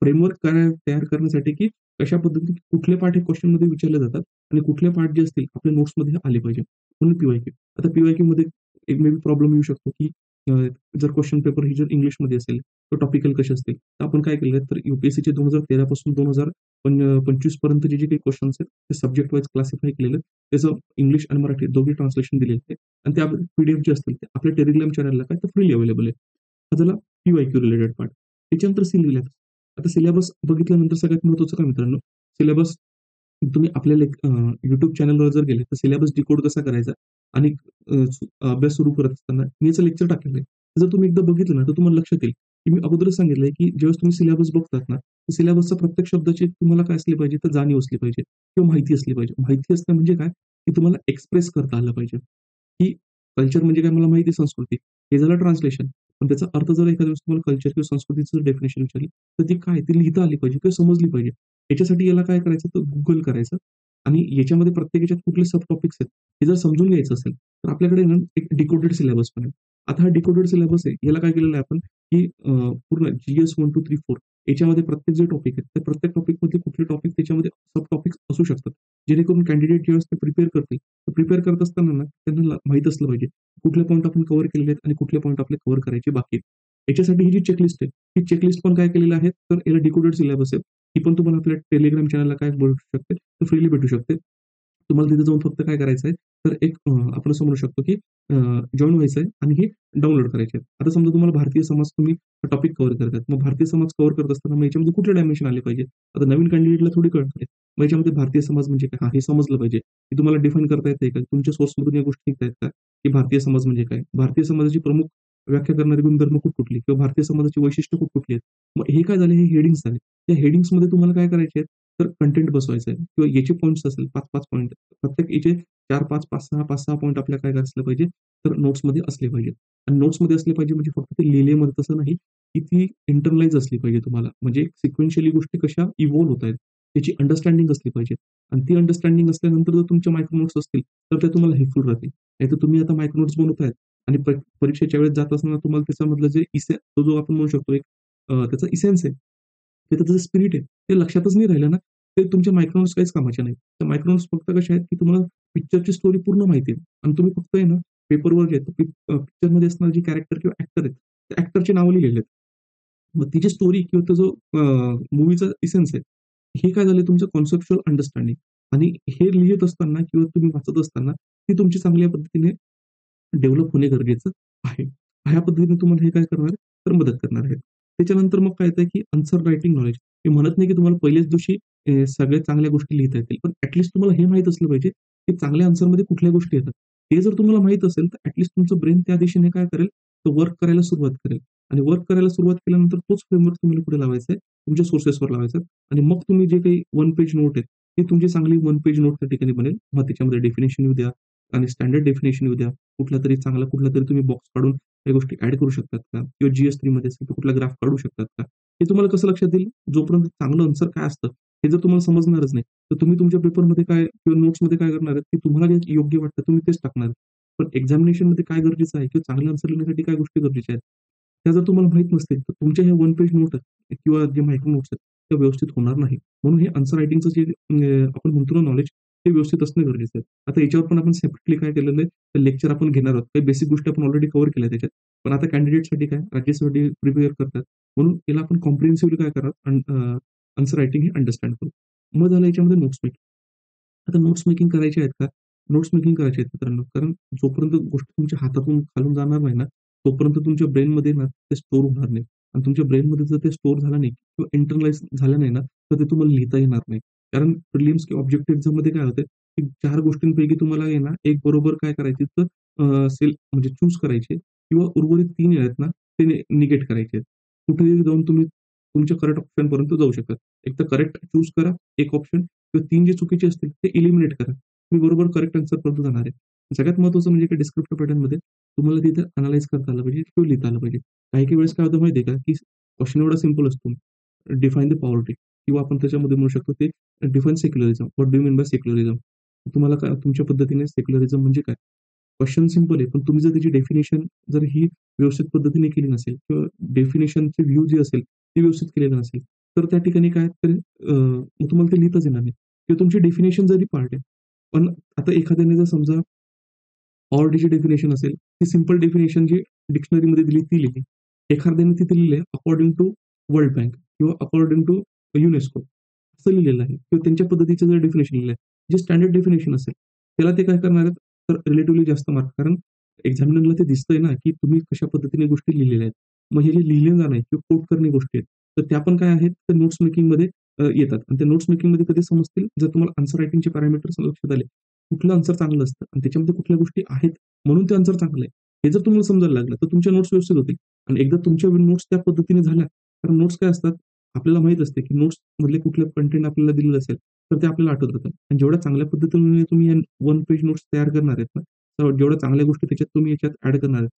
फ्रेमवर्क तयार करण्यासाठी, की कशा पद्धतीने कुठले पाठ हे क्वेशनमध्ये विचारले जातात आणि कुठले पाठ जे असतील आपल्या नोट्समध्ये आले पाहिजे. म्हणून पी-वाय-क्यू. आता पी-वाय-क्यूमध्ये एक मे बी प्रॉब्लेम येऊ शकतो, की अ, जर क्वेशन पेपर ही जर इंग्लिशमध्ये असेल, तर टॉपिकल कसे असतील. तर आपण काय केलेलं आहे, तर यू-पी-एस-सीचे 2013 पासून 2025 पर्यंतचे जे काही क्वेशन्स आहेत, ते सब्जेक्ट वाईज क्लासिफाय केलेले आहेत. त्याचं इंग्लिश आणि मराठी दोघी ट्रान्सलेशन दिलेलं आहे. आणि त्या पी-डी-एफ जे असतील ते आपल्या Telegram चॅनलला काय तर फ्रीली अवेलेबल आहे. हा झाला पी-वाय-क्यू रिलेटेड पार्ट. त्याच्यानंतर सिलेबस. आता सिलेबस बघितल्यानंतर सगळ्यात महत्त्वाचं काय मित्रांनो, सिलेबस तुम्ही आपल्या YouTube चॅनलवर जर गेले, तर सिलेबस डिकोड कसा करायचा आणि अभ्यास सुरू करत असताना मी याचं लेक्चर टाकलेलं आहे. जर तुम्ही एकदा बघितलं ना, तर तुम्हाला लक्षात येईल, की मी अगोदरच सांगितलंय, की ज्यावेळेस तुम्ही सिलेबस बघतात ना, तर सिलेबसच्या प्रत्येक शब्दाची तुम्हाला काय असली पाहिजे, तर जाणीव असली पाहिजे किंवा माहिती असली पाहिजे. माहिती असणं म्हणजे काय, की तुम्हाला एक्सप्रेस करता आलं पाहिजे, की कल्चर म्हणजे काय मला माहिती आहे संस्कृती. हे झालं ट्रान्सलेशन. पण त्याचा अर्थ जर एखाद्या वेळेस तुम्हाला कल्चर किंवा संस्कृतीचं डेफिनिशन विचारलं, तर ती काय ती लिहिता आली पाहिजे किंवा समजली पाहिजे. याच्यासाठी याला काय करायचं, तर Google करायचं आणि याच्यामध्ये प्रत्येक ह्याच्यात कुठले सब टॉपिक्स आहेत, हे जर समजून घ्यायचं असेल, तर आपल्याकडे ना एक डिकोडेड सिलेबस पण आहे. आता हा डिकोडेड सिलेबस आहे, याला काय केलेलं आहे आपण, की पूर्ण जी-एस 1, 2, 3, 4 याच्यामध्ये प्रत्येक जे टॉपिक आहे, त्या प्रत्येक टॉपिकमधले कुठले टॉपिक त्याच्यामध्ये सब टॉपिक्स असू शकतात. जेणेकरून कॅन्डिडेट ज्यावेळेस ते प्रिपेअर करतील, तर प्रिपेअर करत असताना ना त्यांना माहीत असलं पाहिजे, कुठले पॉइंट आपण कव्हर केलेले आहेत आणि कुठले पॉइंट आपले कव्हर करायचे बाकी आहेत. याच्यासाठी ही जी चेकलिस्ट आहे, ही चेकलिस्ट पण काय केलेलं आहे, तर याला डिकोडेड सिलेबस आहे. ही पण तुम्हाला आपल्या Telegram चॅनलला काय भेटू शकते, तर फ्रीली भेटू शकते. तुम्हाला तिथे जाऊन फक्त काय करायचं आहे, तर एक आपण असं म्हणू शकतो, की जॉइन व्हायचं आहे आणि हे डाउनलोड करायचे आहेत. आता समजा तुम्हाला भारतीय समाज तुम्ही टॉपिक कव्हर करताय. मग भारतीय समाज कव्हर करत असताना मग याच्यामध्ये कुठले डायमेन्शन आले पाहिजे? आता नवीन कॅन्डिडेटला थोडी कळतं आहे. मग याच्यामध्ये भारतीय समाज म्हणजे काय? हां, हे समजलं पाहिजे, की तुम्हाला डिफाईन करता येतंय का? तुमच्या सोर्समधून या गोष्टी निघतायत का? की भारतीय समाज म्हणजे काय? भारतीय समाजाची प्रमुख व्याख्या करणारी गुणधर्म कुठली किंवा भारतीय समाजाची वैशिष्ट्य कुठली आहेत? मग हे काय झाले, हे हेडिंग्स झाले. त्या हेडिंग्समध्ये तुम्हाला काय करायचे आहेत, तर कंटेंट बसवायचं आहे किंवा याचे पॉइंट्स असेल 5-5 पॉइंट. प्रत्येक याचे 4-5, 5-6, 5-6 पॉइंट आपल्याला काय असलं पाहिजे, तर नोट्समध्ये असले पाहिजेत. आणि नोट्समध्ये असले पाहिजे म्हणजे फक्त ते लिहिलेमध्ये तसं नाही, की ती इंटरनलाईज असली पाहिजे तुम्हाला. म्हणजे सिक्वेन्शियली गोष्टी कशा इव्हॉल्व होत आहेत, त्याची अंडरस्टँडिंग असली पाहिजे. आणि ती अंडरस्टँडिंग असल्यानंतर जर तुमच्या मायक्रो नोट्स असतील, तर ते तुम्हाला हेल्पफुल राहतील. नाहीतर तुम्ही आता मायक्रो नोट्स बनवताय आणि परीक्षेच्या वेळेस जात असताना तुम्हाला त्याच्यामधलं जे तो जो आपण म्हणू शकतो एक त्याचा इसेन्स आहे, ते त्याचं स्पिरिट आहे, ते लक्षातच नाही राहिलं ना, ते तुमच्या मायक्रो नोट्स काहीच कामाच्या नाहीत. तर मायक्रो नोट्स फक्त कशा आहेत, की तुम्हाला पिक्चरची स्टोरी पूर्ण माहिती आहे आणि तुम्ही फक्त आहे ना, पेपरवर जे आहे पिक्चरमध्ये असणारे जे कॅरेक्टर किंवा ॲक्टर आहेत, त्या ॲक्टरची नावं लिहिलेली आहेत. मग ती जी स्टोरी किंवा तो जो मूव्हीचा इसेन्स आहे, हे काय झालं तुमचं कन्सेप्च्युअल अंडरस्टँडिंग आणि हे लिहित असताना किंवा तुम्ही वाचत असताना, ती तुमची चांगल्या पद्धतीने डेव्हलप होणे गरजेचं आहे. ह्या पद्धतीने तुम्हाला हे काय करणार आहे, तर मदत करणार आहे. त्याच्यानंतर मग काय येतं, की आन्सर रायटिंग नॉलेज. मी म्हणत नाही, की तुम्हाला पहिल्याच दिवशी सगळ्या चांगल्या गोष्टी लिहिता येतील. पण तुम्हाला हे माहीत असलं पाहिजे, की चांगल्या आन्सरमध्ये कुठल्या गोष्टी येतात. ते जर तुम्हाला माहीत असेल, तर तुमचं ब्रेन त्या दिशेने काय करेल, तर वर्क करायला सुरुवात करेल आणि वर्क करायला सुरुवात केल्यानंतर तोच फ्रेमवर्क तुम्हाला पुढे लावायचा आहे. तुमच्या सोर्सेसवर लावायचा आहे आणि मग तुम्ही जे काही वन पेज नोट आहे, ती तुमची चांगली वन पेज नोट त्या ठिकाणी बनेल. मग त्याच्यामध्ये डेफिनिशन येऊ द्या आणि स्टँडर्ड डेफिनिशन येऊ द्या. कुठलातरी चांगला कुठलातरी तुम्ही बॉक्स काढून त्या गोष्टी ॲड करू शकतात का? किंवा GS3 मध्ये असेल तर कुठला ग्राफ काढू शकतात का? हे तुम्हाला कसं लक्षात येईल? जोपर्यंत चांगलं आन्सर काय असतं, हे जर तुम्हाला समजणारच नाही, तर तुम्ही तुमच्या पेपरमध्ये काय किंवा नोट्समध्ये काय करणार आहेत, की तुम्हाला जे योग्य वाटतं तुम्ही तेच टाकणार आहेत. पण एक्झामिनेशनमध्ये काय गरजेचं आहे किंवा चांगले आन्सर लिहिण्यासाठी काय गोष्टी गरजेच्या आहेत, त्या जर तुम्हाला माहीत नसतील, तर तुमच्या ह्या वन पेज नोट आहेत किंवा जे मायक्रो नोट्स आहेत, त्या व्यवस्थित होणार नाही. म्हणून हे आन्सर रायटिंगचं जे आपण म्हणतो ना नॉलेज, ते व्यवस्थित असणं गरजेचं आहे. आता याच्यावर पण आपण सेपरेटली काय केलेलं आहे, तर लेक्चर आपण घेणार आहोत. काही बेसिक गोष्टी आपण ऑलरेडी कव्हर केल्या त्याच्यात. पण आता कॅन्डिडेटसाठी काय राज्यासाठी प्रिपेअर करतात. म्हणून याला आपण कॉम्प्रिहेन्सिव्हली काय करा आन्सर रायटिंग हे अंडरस्टँड करू. मग झालं याच्यामध्ये नोट्स मेकिंग. आता नोट्स मेकिंग करायचे आहेत का? नोट्स मेकिंग करायचे आहेत मित्रांनो. कारण जोपर्यंत गोष्ट तुमच्या हातातून खालून जाणार नाही ना, तोपर्यंत तुमच्या ब्रेनमध्ये ना ते स्टोअर होणार नाही. आणि तुमच्या ब्रेनमध्ये जर ते स्टोअर झालं नाही किंवा इंटरनलाइज झालं नाही ना, तर ते तुम्हाला लिहिता येणार नाही. कारण प्रिलिम्स किंवा ऑब्जेक्टिव्ह एक्झाममध्ये काय होतं, की 4 गोष्टींपैकी तुम्हाला आहे ना, एक बरोबर काय करायची तर म्हणजे चूज करायचे किंवा उर्वरित 3 आहेत ना, ते निगेट करायचे आहेत. कुठेही जाऊन तुम्ही तुमच्या करेक्ट ऑप्शनपर्यंत जाऊ शकता. एक तर करेक्ट चूज करा, एक ऑप्शन किंवा 3 जे चुकीचे असतील ते एलिमिनेट करा. तुम्ही बरोबर करेक्ट आन्सरपर्यंत जाणार आहे. सगळ्यात महत्त्वाचं म्हणजे की डिस्क्रिप्टिव्ह पॅटर्नमध्ये तुम्हाला तिथे अॅनलाईज करता आलं पाहिजे किंवा लिहिता आलं पाहिजे. काही-काही वेळेस काय होतं माहिती आहे का, की क्वेशन एवढा सिंपल असतो. डिफाइन द पॉवर्टी किंवा आपण त्याच्यामध्ये म्हणू शकतो ते define secularism. What do you mean by secularism? तुम्हाला काय तुमच्या पद्धतीने सेक्युलरिझम म्हणजे काय? क्वेशन सिंपल आहे, पण तुम्ही जर त्याची डेफिनिशन जर ही व्यवस्थित पद्धतीने केली नसेल किंवा डेफिनिशनची व्ह्यू जी असेल, ती व्यवस्थित केलेली नसेल, तर त्या ठिकाणी काय तर मग तुम्हाला ते लिहिताच येणार नाही किंवा तुमची डेफिनिशन जरी पार्ट आहे. पण आता एखाद्याने जर समजा ऑलरेडी डेफिनिशन असेल, ती सिंपल डेफिनिशन जी डिक्शनरीमध्ये दिली ती लिहिली. एखाद्याने तिथे लिहिलंय अकॉर्डिंग टू वर्ल्ड बँक किंवा अकॉर्डिंग टू युनेस्को असं लिहिलेलं आहे किंवा त्यांच्या पद्धतीचं जर डेफिनिशन लिहिलंय, जे स्टँडर्ड डेफिनिशन असेल, त्याला ते काय करणार आहेत, तर रिलेटिव्हली जास्त मार्क कारण एक्झामिनरला ते दिसतंय ना, की तुम्ही कशा पद्धतीने गोष्टी लिहिलेल्या आहेत. मग हे जे लिहिले जाणं आहे किंवा कोट करणे गोष्टी आहेत, तर त्या पण काय आहेत, तर नोट्स मेकिंगमध्ये येतात आणि त्या नोट्स मेकिंगमध्ये कधी समजतील, जर तुम्हाला आन्सर रायटिंगचे पॅरामीटर्स लक्षात आले. कुठलं आन्सर चांगलं असतं आणि त्याच्यामध्ये कुठल्या गोष्टी आहेत म्हणून ते आन्सर चांगलं आहे. हे जर तुम्हाला समजायला लागलं, तर तुमच्या नोट्स व्यवस्थित होतील आणि एकदा तुमच्या नोट्स त्या पद्धतीने झाल्या, तर नोट्स काय असतात, आपल्याला माहीत असते, की नोट्समधले कुठलं कंटेंट आपल्याला दिलेलं असेल, तर ते आपल्याला आठवत राहतं आणि जेवढ्या चांगल्या पद्धतीने तुम्ही वन पेज नोट्स तयार करणार आहेत ना, तर जेवढ्या चांगल्या गोष्टी त्याच्यात तुम्ही याच्यात ॲड करणार आहेत,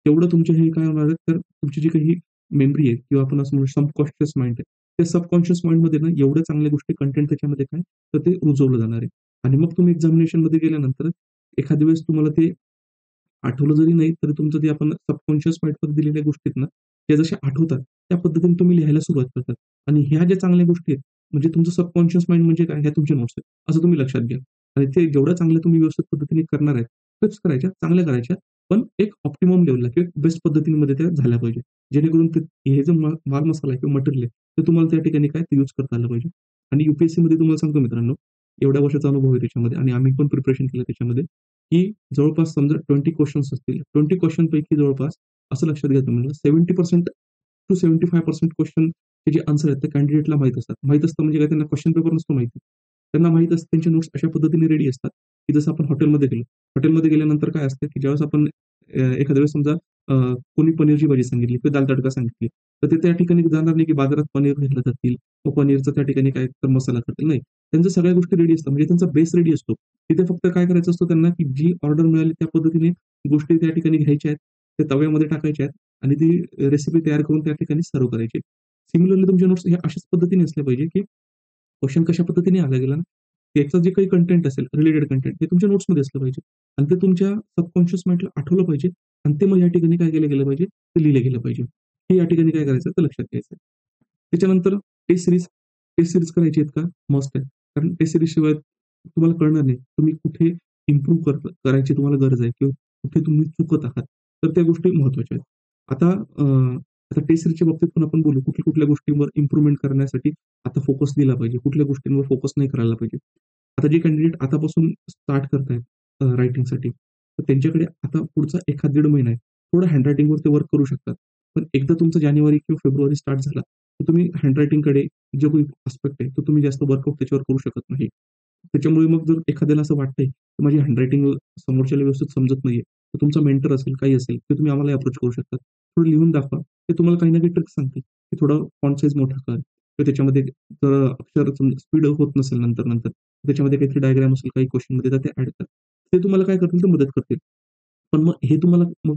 तेवढं तुमच्या हे काय होणार आहे, तर तुमची जी काही मेमरी आहे किंवा आपण असं म्हणू सबकॉन्शियस माइंड आहे. त्या सबकॉन्शियस माइंडमध्ये ना एवढ्या चांगल्या गोष्टी कंटेंट त्याच्यामध्ये काय, तर ते रुजवलं जाणार आहे. आणि मग तुम्ही एक्झामिनेशनमध्ये गेल्यानंतर एखाद्या वेळेस तुम्हाला ते आठवलं जरी नाही, तरी तुमचं ते आपण सबकॉन्शियस माइंडमध्ये दिलेल्या गोष्टी आहेत ना, त्या जशा आठवतात, त्या पद्धतीने तुम्ही लिहायला सुरुवात करतात. आणि ह्या ज्या चांगल्या गोष्टी आहेत, म्हणजे तुमचं सबकॉन्शियस माइंड म्हणजे काय? ह्या तुमच्या नोट्स आहेत, असं तुम्ही लक्षात घ्या. आणि ते जेवढ्या चांगल्या तुम्ही व्यवस्थित पद्धतीने करणार आहेत, तेच करायच्या, चांगल्या करायच्या, पण एक ऑप्टिमम लेव्हलला किंवा बेस्ट पद्धतीमध्ये त्या झाल्या पाहिजे. जेणेकरून ते हे जो माल मसाला आहे किंवा मटेरियल आहे, ते तुम्हाला त्या ठिकाणी काय ते यूज करता आलं पाहिजे. आणि यू-पी-एस-सीमध्ये तुम्हाला सांगतो मित्रांनो, एवढ्या वर्षाचा अनुभव आहे त्याच्यामध्ये आणि आम्ही पण प्रिपरेशन केलं त्याच्यामध्ये, की जवळपास समजा 20 क्वेशन्स असतील. 20 क्वेशनपैकी जवळपास असं लक्षात घ्या तुम्ही 70% टू 75% क्वेशनचे जे आन्सर आहेत, ते कॅन्डिडेटला माहीत असतात. माहीत असतं म्हणजे काय त्यांना क्वेशन पेपर नसतो माहिती. त्यांना माहीत असतं त्यांचे नोट्स अशा पद्धतीने रेडी असतात, की जसं आपण हॉटेलमध्ये गेलो. हॉटेलमध्ये गेल्यानंतर काय असतं, की ज्यावेळेस आपण एखाद्या वेळेस समजा कोणी पनीरची भाजी सांगितली किंवा दाल तडका सांगितली, तर ते त्या ठिकाणी जाणार नाही, की बाजारात पनीर घेतलं जातील मग पनीरचा त्या ठिकाणी काय तर मसाला करतील. नाही. त्यांच्या सगळ्या गोष्टी रेडी असतात. म्हणजे त्यांचा बेस रेडी असतो. तिथे फक्त काय करायचं असतं त्यांना, की जी ऑर्डर मिळाली त्या पद्धतीने गोष्टी त्या ठिकाणी घ्यायच्या आहेत. त्या तव्यामध्ये टाकायच्या आहेत आणि ती रेसिपी तयार करून त्या ठिकाणी सर्व्ह करायची. सिमिलरली तुमचे नोट्स हे अशाच पद्धतीने असले पाहिजे, की क्वेशन कशा पद्धतीने आला गेला ना, त्याचं जे काही कंटेंट असेल, रिलेटेड कंटेंट हे तुमच्या नोट्समध्ये असलं पाहिजे आणि ते तुमच्या सबकॉन्शियस माइंडला आठवलं पाहिजे आणि ते मग या ठिकाणी काय केलं गेलं पाहिजे, ते लिहिलं गेलं पाहिजे. हे या ठिकाणी काय करायचं तर लक्षात घ्यायचं. त्याच्यानंतर टेस्ट सीरीज टेस्ट सीरीज करायची आहेत का? मस्ट आहे. कारण टेस्ट सीरीजशिवाय तुम्हाला कळणार नाही. तुम्ही कुठे इम्प्रूव्ह करायची तुम्हाला गरज आहे किंवा कुठे तुम्ही चुकत आहात. तर त्या गोष्टी महत्त्वाच्या आहेत. आता आता टेस्ट सीरीजच्या बाबतीत पण आपण बोलू, कुठल्या गोष्टींवर इम्प्रूव्हमेंट करण्यासाठी आता फोकस दिला पाहिजे, कुठल्या गोष्टींवर फोकस नाही करायला पाहिजे. आता जे कॅन्डिडेट आतापासून स्टार्ट करतायत रायटिंगसाठी, तर त्यांच्याकडे आता पुढचा 1-1.5 महिना आहे. थोडं हँडरायटिंगवर ते वर्क करू शकतात. पण एकदा तुमचं जानेवारी किंवा फेब्रुवारी स्टार्ट झाला, तर तुम्ही हँडरायटिंगकडे जो काही आस्पेक्ट आहे, तो तुम्ही जास्त वर्कआउट त्याच्यावर करू शकत नाही. त्याच्यामुळे मग जर एखाद्याला असं वाटतंय, की माझी हँडरायटिंग समोरच्याला व्यवस्थित समजत नाहीये, तर तुमचा मेंटर असेल, काही असेल, ते तुम्ही आम्हाला अप्रोच करू शकता. थोडं लिहून दाखवा. ते तुम्हाला काही ना काही ट्रिक्स सांगतील, की थोडं फॉन्ट साइज मोठा कर किंवा त्याच्यामध्ये जर अक्षर स्पीड होत नसेल नंतर त्याच्यामध्ये काहीतरी डायग्राम असेल काही क्वेशनमध्ये तर ते ॲड कर. ते तुम्हाला काय करतील, तर मदत करतील. पण मग हे तुम्हाला मग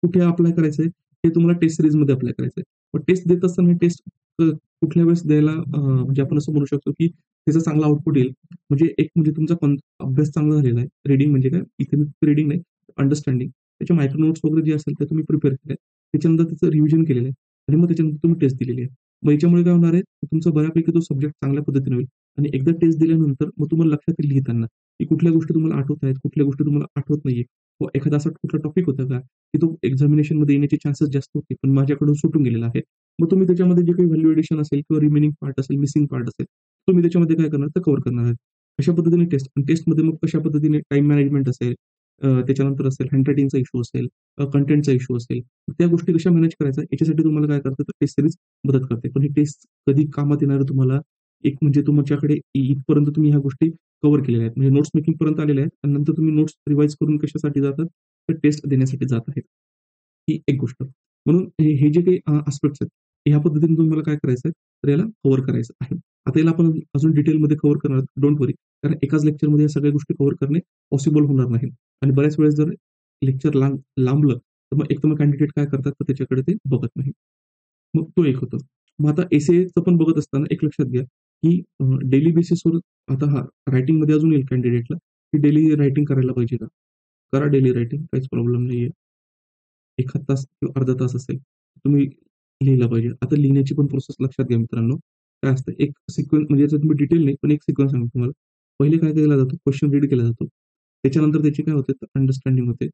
कुठे अप्लाय करायचंय? हे तुम्हाला टेस्ट सीरीजमध्ये अप्लाय करायचंय. मग टेस्ट देत असताना टेस्ट कुठल्या वेळेस द्यायला म्हणजे आपण असं म्हणू शकतो, की त्याचा चांगला आउटपुट येईल. म्हणजे एक म्हणजे तुमचा अभ्यास चांगला झालेला आहे. रीडिंग म्हणजे काय? इथे मी रीडिंग नाही, अंडरस्टँडिंग. त्याचे मायक्रो नोट्स वगैरे जे असेल ते तुम्ही प्रिपेअर केलंय. त्याच्यानंतर त्याचं रिव्हिजन केलेलं आहे आणि मग त्याच्यानंतर तुम्ही टेस्ट दिलेली आहे. मग याच्यामुळे काय होणार आहे, तुमचा बऱ्यापैकी तो सब्जेक्ट चांगल्या पद्धतीने होईल आणि एकदा टेस्ट दिल्यानंतर मग तुम्हाला लक्षात येईल लिहिताना, की कुठल्या गोष्टी तुम्हाला आठवत आहेत, कुठल्या गोष्टी तुम्हाला आठवत नाहीये. व एखादा असा कुठला टॉपिक होता का, की तो एक्झामिनेशनमध्ये येण्याचे चान्सेस जास्त होते, पण माझ्याकडून सुटून गेलेला आहे. मग तुम्ही त्याच्यामध्ये जे काही व्हॅल्युएशन असेल किंवा रिमेनिंग पार्ट असेल, मिसिंग पार्ट असेल, तुम्ही त्याच्यामध्ये काय करणार, तर कव्हर करणार आहेत. अशा पद्धतीने टेस्ट आणि टेस्टमध्ये मग कशा पद्धतीने टाईम मॅनेजमेंट असेल, त्याच्यानंतर असेल हँडरायटिंगचा इश्यू असेल, कंटेंटचा इश्यू असेल, त्या गोष्टी कशा मॅनेज करायच्या याच्यासाठी तुम्हाला काय करतं, तर टेस्ट सीरीज मदत करते. पण ही टेस्ट कधी कामात येणार आहे तुम्हाला, एक म्हणजे तुमच्याकडे इथपर्यंत तुम्ही ह्या गोष्टी कव्हर केलेल्या आहेत. म्हणजे नोट्स मेकिंगपर्यंत आलेल्या आहेत आणि नंतर तुम्ही नोट्स रिवाईज करून कशासाठी जातात, तर टेस्ट देण्यासाठी जात आहेत. ही एक गोष्ट. म्हणून हे हे जे काही आहेत, ह्या पद्धतीने तुम्हाला काय करायचं आहे, तर याला कव्हर करायचं आहे. आता याला आपण अजून डिटेलमध्ये कव्हर करणार आहोत. डोंट वरी. कारण एकाच लेक्चरमध्ये या सगळ्या गोष्टी कव्हर करणे पॉसिबल होणार नाही. आणि बऱ्याच वेळेस जर लेक्चर लांबलं, तर मग एक तर मग कॅन्डिडेट काय करतात, तर त्याच्याकडे ते बघत नाही. मग तो एक होतो. मग आता एसेचं पण बघत असताना एक लक्षात घ्या, की डेली बेसिसवर आता रायटिंगमध्ये अजून येईल कॅन्डिडेटला, की डेली रायटिंग करायला पाहिजे का? करा डेली रायटिंग काहीच प्रॉब्लेम नाहीये. एखाद तास किंवा अर्धा तास असेल, तुम्ही लिहिलं पाहिजे. आता लिहिण्याची पण प्रोसेस लक्षात घ्या मित्रांनो. काय असतं एक सिक्वेन्स म्हणजे याच्यात तुम्ही डिटेल नाही, पण एक सिक्वेन्स सांगतो तुम्हाला. पहिले काय केला जातो, क्वेशन रीड केला जातो. त्याच्यानंतर त्याची काय होते, अंडरस्टँडिंग होते.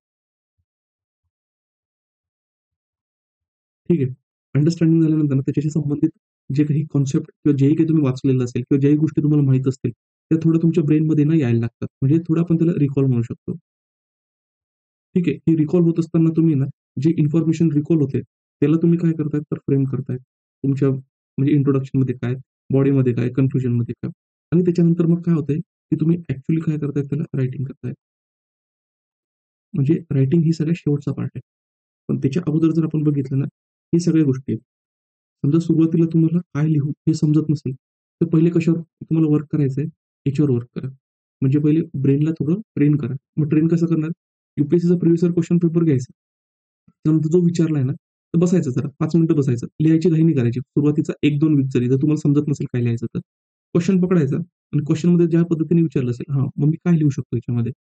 ठीक आहे. अंडरस्टँडिंग झाल्यानंतर ना त्याच्याशी संबंधित जे काही कन्सेप्ट किंवा जेही काही तुम्ही वाचलेलं असेल किंवा ज्याही गोष्टी तुम्हाला माहीत असतील, त्या थोड्या तुमच्या ब्रेनमध्ये ना यायला लागतात. म्हणजे थोडं आपण त्याला रिकॉल म्हणू शकतो. ठीक आहे. ही रिकॉल होत असताना तुम्ही ना, जी इन्फॉर्मेशन रिकॉल होते, त्याला तुम्ही काय करताय तर फ्रेम करताय. तुमच्या म्हणजे इंट्रोडक्शनमध्ये काय, बॉडीमध्ये काय, कन्क्लुजनमध्ये काय आणि त्याच्यानंतर मग काय होतंय, की तुम्ही ॲक्चुअली काय करताय त्याला रायटिंग करताय. म्हणजे रायटिंग ही सगळ्यात शेवटचा पार्ट आहे. पण त्याच्या अगोदर जर आपण बघितलं ना, हे सगळ्या गोष्टी आहेत. समजा सुरुवातीला तुम्हाला काय लिहू हे समजत नसेल, तर पहिले कशावर तुम्हाला वर्क करायचंय, याच्यावर वर्क करा. म्हणजे पहिले ब्रेनला थोडं ट्रेन करा. मग ट्रेन कसं करणार? यू-पी-एस-सीचा प्रिव्हियस क्वेशन पेपर घ्यायचा. त्यानंतर जो विचारलाय ना, तर बसायचं जरा 5 मिनिटं बसायचं. लिहायची घाई नाही करायची. सुरुवातीचा 1-2 वीक जरी जर तुम्हाला समजत नसेल काय लिहायचं तर. क्वेशन पकडायचा आणि क्वेशनमध्ये ज्या पद्धतीने विचारलं असेल, हां, मग मी काय लिहू शकतो याच्यामध्ये?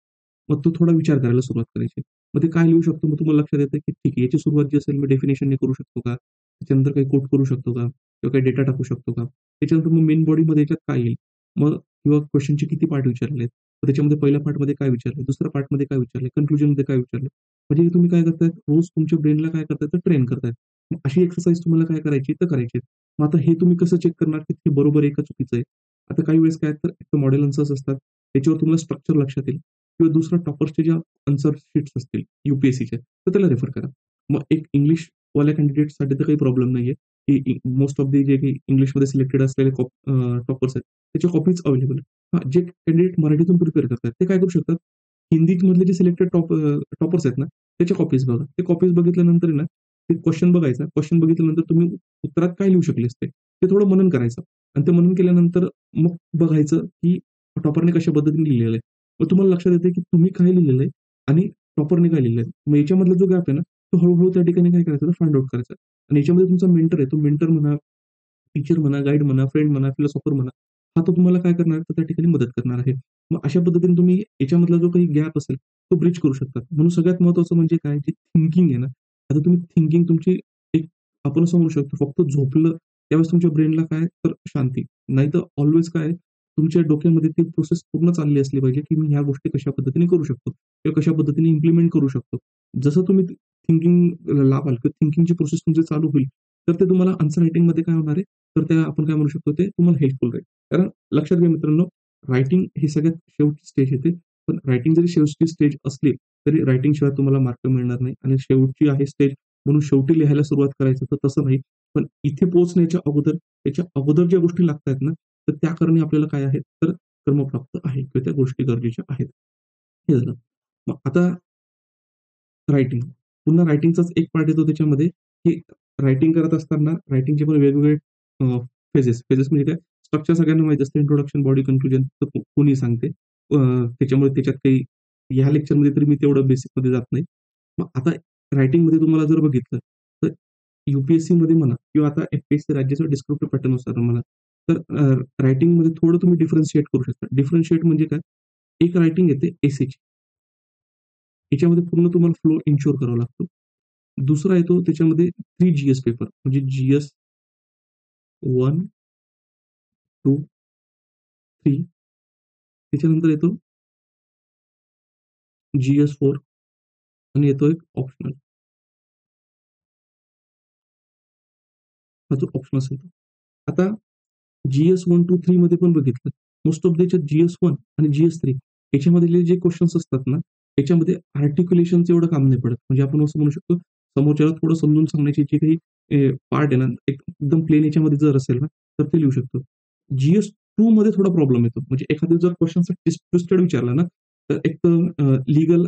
मग तो थोडा विचार करायला सुरुवात करायची. मग ते काय लिहू शकतो? मग तुम्हाला लक्षात येतं, की ठीक आहे, याची सुरुवात जी असेल मी डेफिनिशनने करू शकतो का? त्याच्यानंतर काही कोट करू शकतो का? किंवा काही डेटा टाकू शकतो का? त्याच्यानंतर मग मेन बॉडीमध्ये याच्यात काय येईल? मग किंवा क्वेशनचे किती पार्ट विचारलेत? मग त्याच्यामध्ये पहिल्या पार्टमध्ये काय विचारलंय? दुसऱ्या पार्टमध्ये काय विचारलंय? कन्क्लुजनमध्ये काय विचारलंय? म्हणजे तुम्ही काय करताय, रोज तुमच्या ब्रेनला काय करताय, तर ट्रेन करताय. मग अशी एक्सरसाइज तुम्हाला काय करायची, तर करायची आहे. मग आता हे तुम्ही कसं चेक करणार, की ते बरोबर आहे का चुकीचं आहे? आता काही वेळेस काय तर एक मॉडेल आन्सर्स असतात. त्याच्यावर तुम्हाला स्ट्रक्चर लक्षात येईल किंवा दुसरा टॉपर्सचे ज्या आन्सर शीट्स असतील यू-पी-एस-सीचे, तर त्याला रेफर करा. मग एक इंग्लिशवाल्या कॅन्डिडेटसाठी तर काही प्रॉब्लेम नाहीये, की मोस्ट ऑफ द जे काही इंग्लिशमध्ये सिलेक्टेड असलेले टॉपर्स आहेत, त्याच्या कॉपीज अवेलेबल आहेत. हां, जे कॅन्डिडेट मराठीतून प्रिपेअर करतात, ते काय करू शकतात, हिंदीमधले जे सिलेक्टेड टॉपर्स आहेत ना, त्याच्या कॉपीज बघा. ते कॉपीज बघितल्यानंतर आहे ना, ते क्वेशन बघायचा. क्वेशन बघितल्यानंतर तुम्ही उत्तरात काय लिहू शकले असते, ते थोडं मनन करायचं आणि ते मनन केल्यानंतर मग बघायचं, की टॉपरने कशा पद्धतीने लिहिलेलं आहे. मग तुम्हाला लक्षात येते, की तुम्ही काय लिहिलेलं आहे आणि टॉपरने काय लिहिलंय. मग याच्यामधला जो गॅप आहे ना, तो हळू त्या ठिकाणी काय करायचं, तर फाइंड आउट करायचा आणि याच्यामध्ये तुमचा मेंटर आहे. तो मेंटर म्हणा, टीचर म्हणा, गाईड म्हणा, फ्रेंड म्हणा, फिलॉसॉफर म्हणा, हा तो तुम्हाला काय करणार तर त्या ठिकाणी मदत करणार आहे. मग अशा पद्धतीने तुम्ही याच्यामधला जो काही गॅप असेल, तो ब्रिज करू शकता. म्हणून सगळ्यात महत्त्वाचं म्हणजे काय, जी थिंकिंग आहे ना, आता तुम्ही थिंकिंग तुमची एक आपण असं म्हणू शकतो फक्त झोपलं त्यावेळेस तुमच्या ब्रेनला काय तर शांती. नाहीतर ऑल्वेज काय आहे, तुमच्या डोक्यामध्ये ती प्रोसेस पूर्ण चालली असली पाहिजे, की मी ह्या गोष्टी कशा पद्धतीने करू शकतो किंवा कशा पद्धतीने इम्प्लिमेंट करू शकतो. जसं तुम्ही थिंकिंग लावाल किंवा थिंकिंगची प्रोसेस तुमची चालू होईल, तर ते तुम्हाला आन्सर रायटिंगमध्ये काय होणार आहे, तर त्या आपण काय म्हणू शकतो ते तुम्हाला हेल्पफुल राहील. कारण लक्षात घ्या मित्रांनो, रायटिंग ही सगळ्यात शेवटची स्टेज येते. पण रायटिंग जरी शेवटची स्टेज असली, तरी रायटिंग शिवाय तुम्हाला मार्क मिळणार नाही आणि शेवटची आहे स्टेज म्हणून शेवटी लिहायला सुरुवात करायचं तर तसं नाही. पण इथे पोहोचण्याच्या अगोदर, त्याच्या अगोदर ज्या गोष्टी लागतायत ना, तर त्या करणे आपल्याला काय आहे, तर क्रमप्राप्त आहे किंवा त्या गोष्टी गरजेच्या आहेत. हे झालं. मग आता रायटिंग. पुन्हा रायटिंगचाच एक पार्ट येतो त्याच्यामध्ये, की रायटिंग करत असताना रायटिंगचे पण वेगवेगळे फेजेस. फेजेस म्हणजे काय? स्ट्रक्चर सगळ्यांना माहीत असतं. इंट्रोडक्शन, बॉडी कन्क्लुजन तर कोणी सांगते. त्याच्यामुळे त्याच्यात काही ह्या लेक्चरमध्ये तरी मी तेवढं बेसिकमध्ये जात नाही. मग आता रायटिंगमध्ये तुम्हाला जर बघितलं, तर यू-पी-एस-सीमध्ये म्हणा किंवा आता एम-पी-एस-सी राज्याच्या डिस्क्रिप्टिव्ह पॅटर्ननुसार म्हणा, तर रायटिंगमध्ये थोडं तुम्ही डिफरन्शिएट करू शकता. डिफरन्शिएट म्हणजे काय? एक रायटिंग येते एसेची. याच्यामध्ये पूर्ण तुम्हाला फ्लो इन्शुअर करावा लागतो. दुसरा येतो त्याच्यामध्ये 3 जी-एस पेपर म्हणजे जी-एस 1, 2, 3 त्याच्यानंतर येतो जी-एस 4 आणि येतो एक ऑप्शनल. हा जो ऑप्शनल येतो. आता जी-एस 1, 2, 3 मध्ये पण बघितलं. मोस्ट ऑफ त्याच्यात जी-एस 1 आणि जी-एस 3 याच्यामधले जे क्वेशन्स असतात ना, याच्यामध्ये आर्टिक्युलेशनचं एवढं काम नाही पडत. म्हणजे आपण असं म्हणू शकतो, समोरच्याला थोडं समजून सांगण्याची जी काही पार्ट आहे ना, एकदम प्लेन याच्यामध्ये जर असेल ना, तर ते लिहू शकतो. जी-एस 2 मध्ये थोडा प्रॉब्लेम येतो. म्हणजे एखादा जर क्वेशनचा ट्विस्टेड विचारला ना, तर एक तर लीगल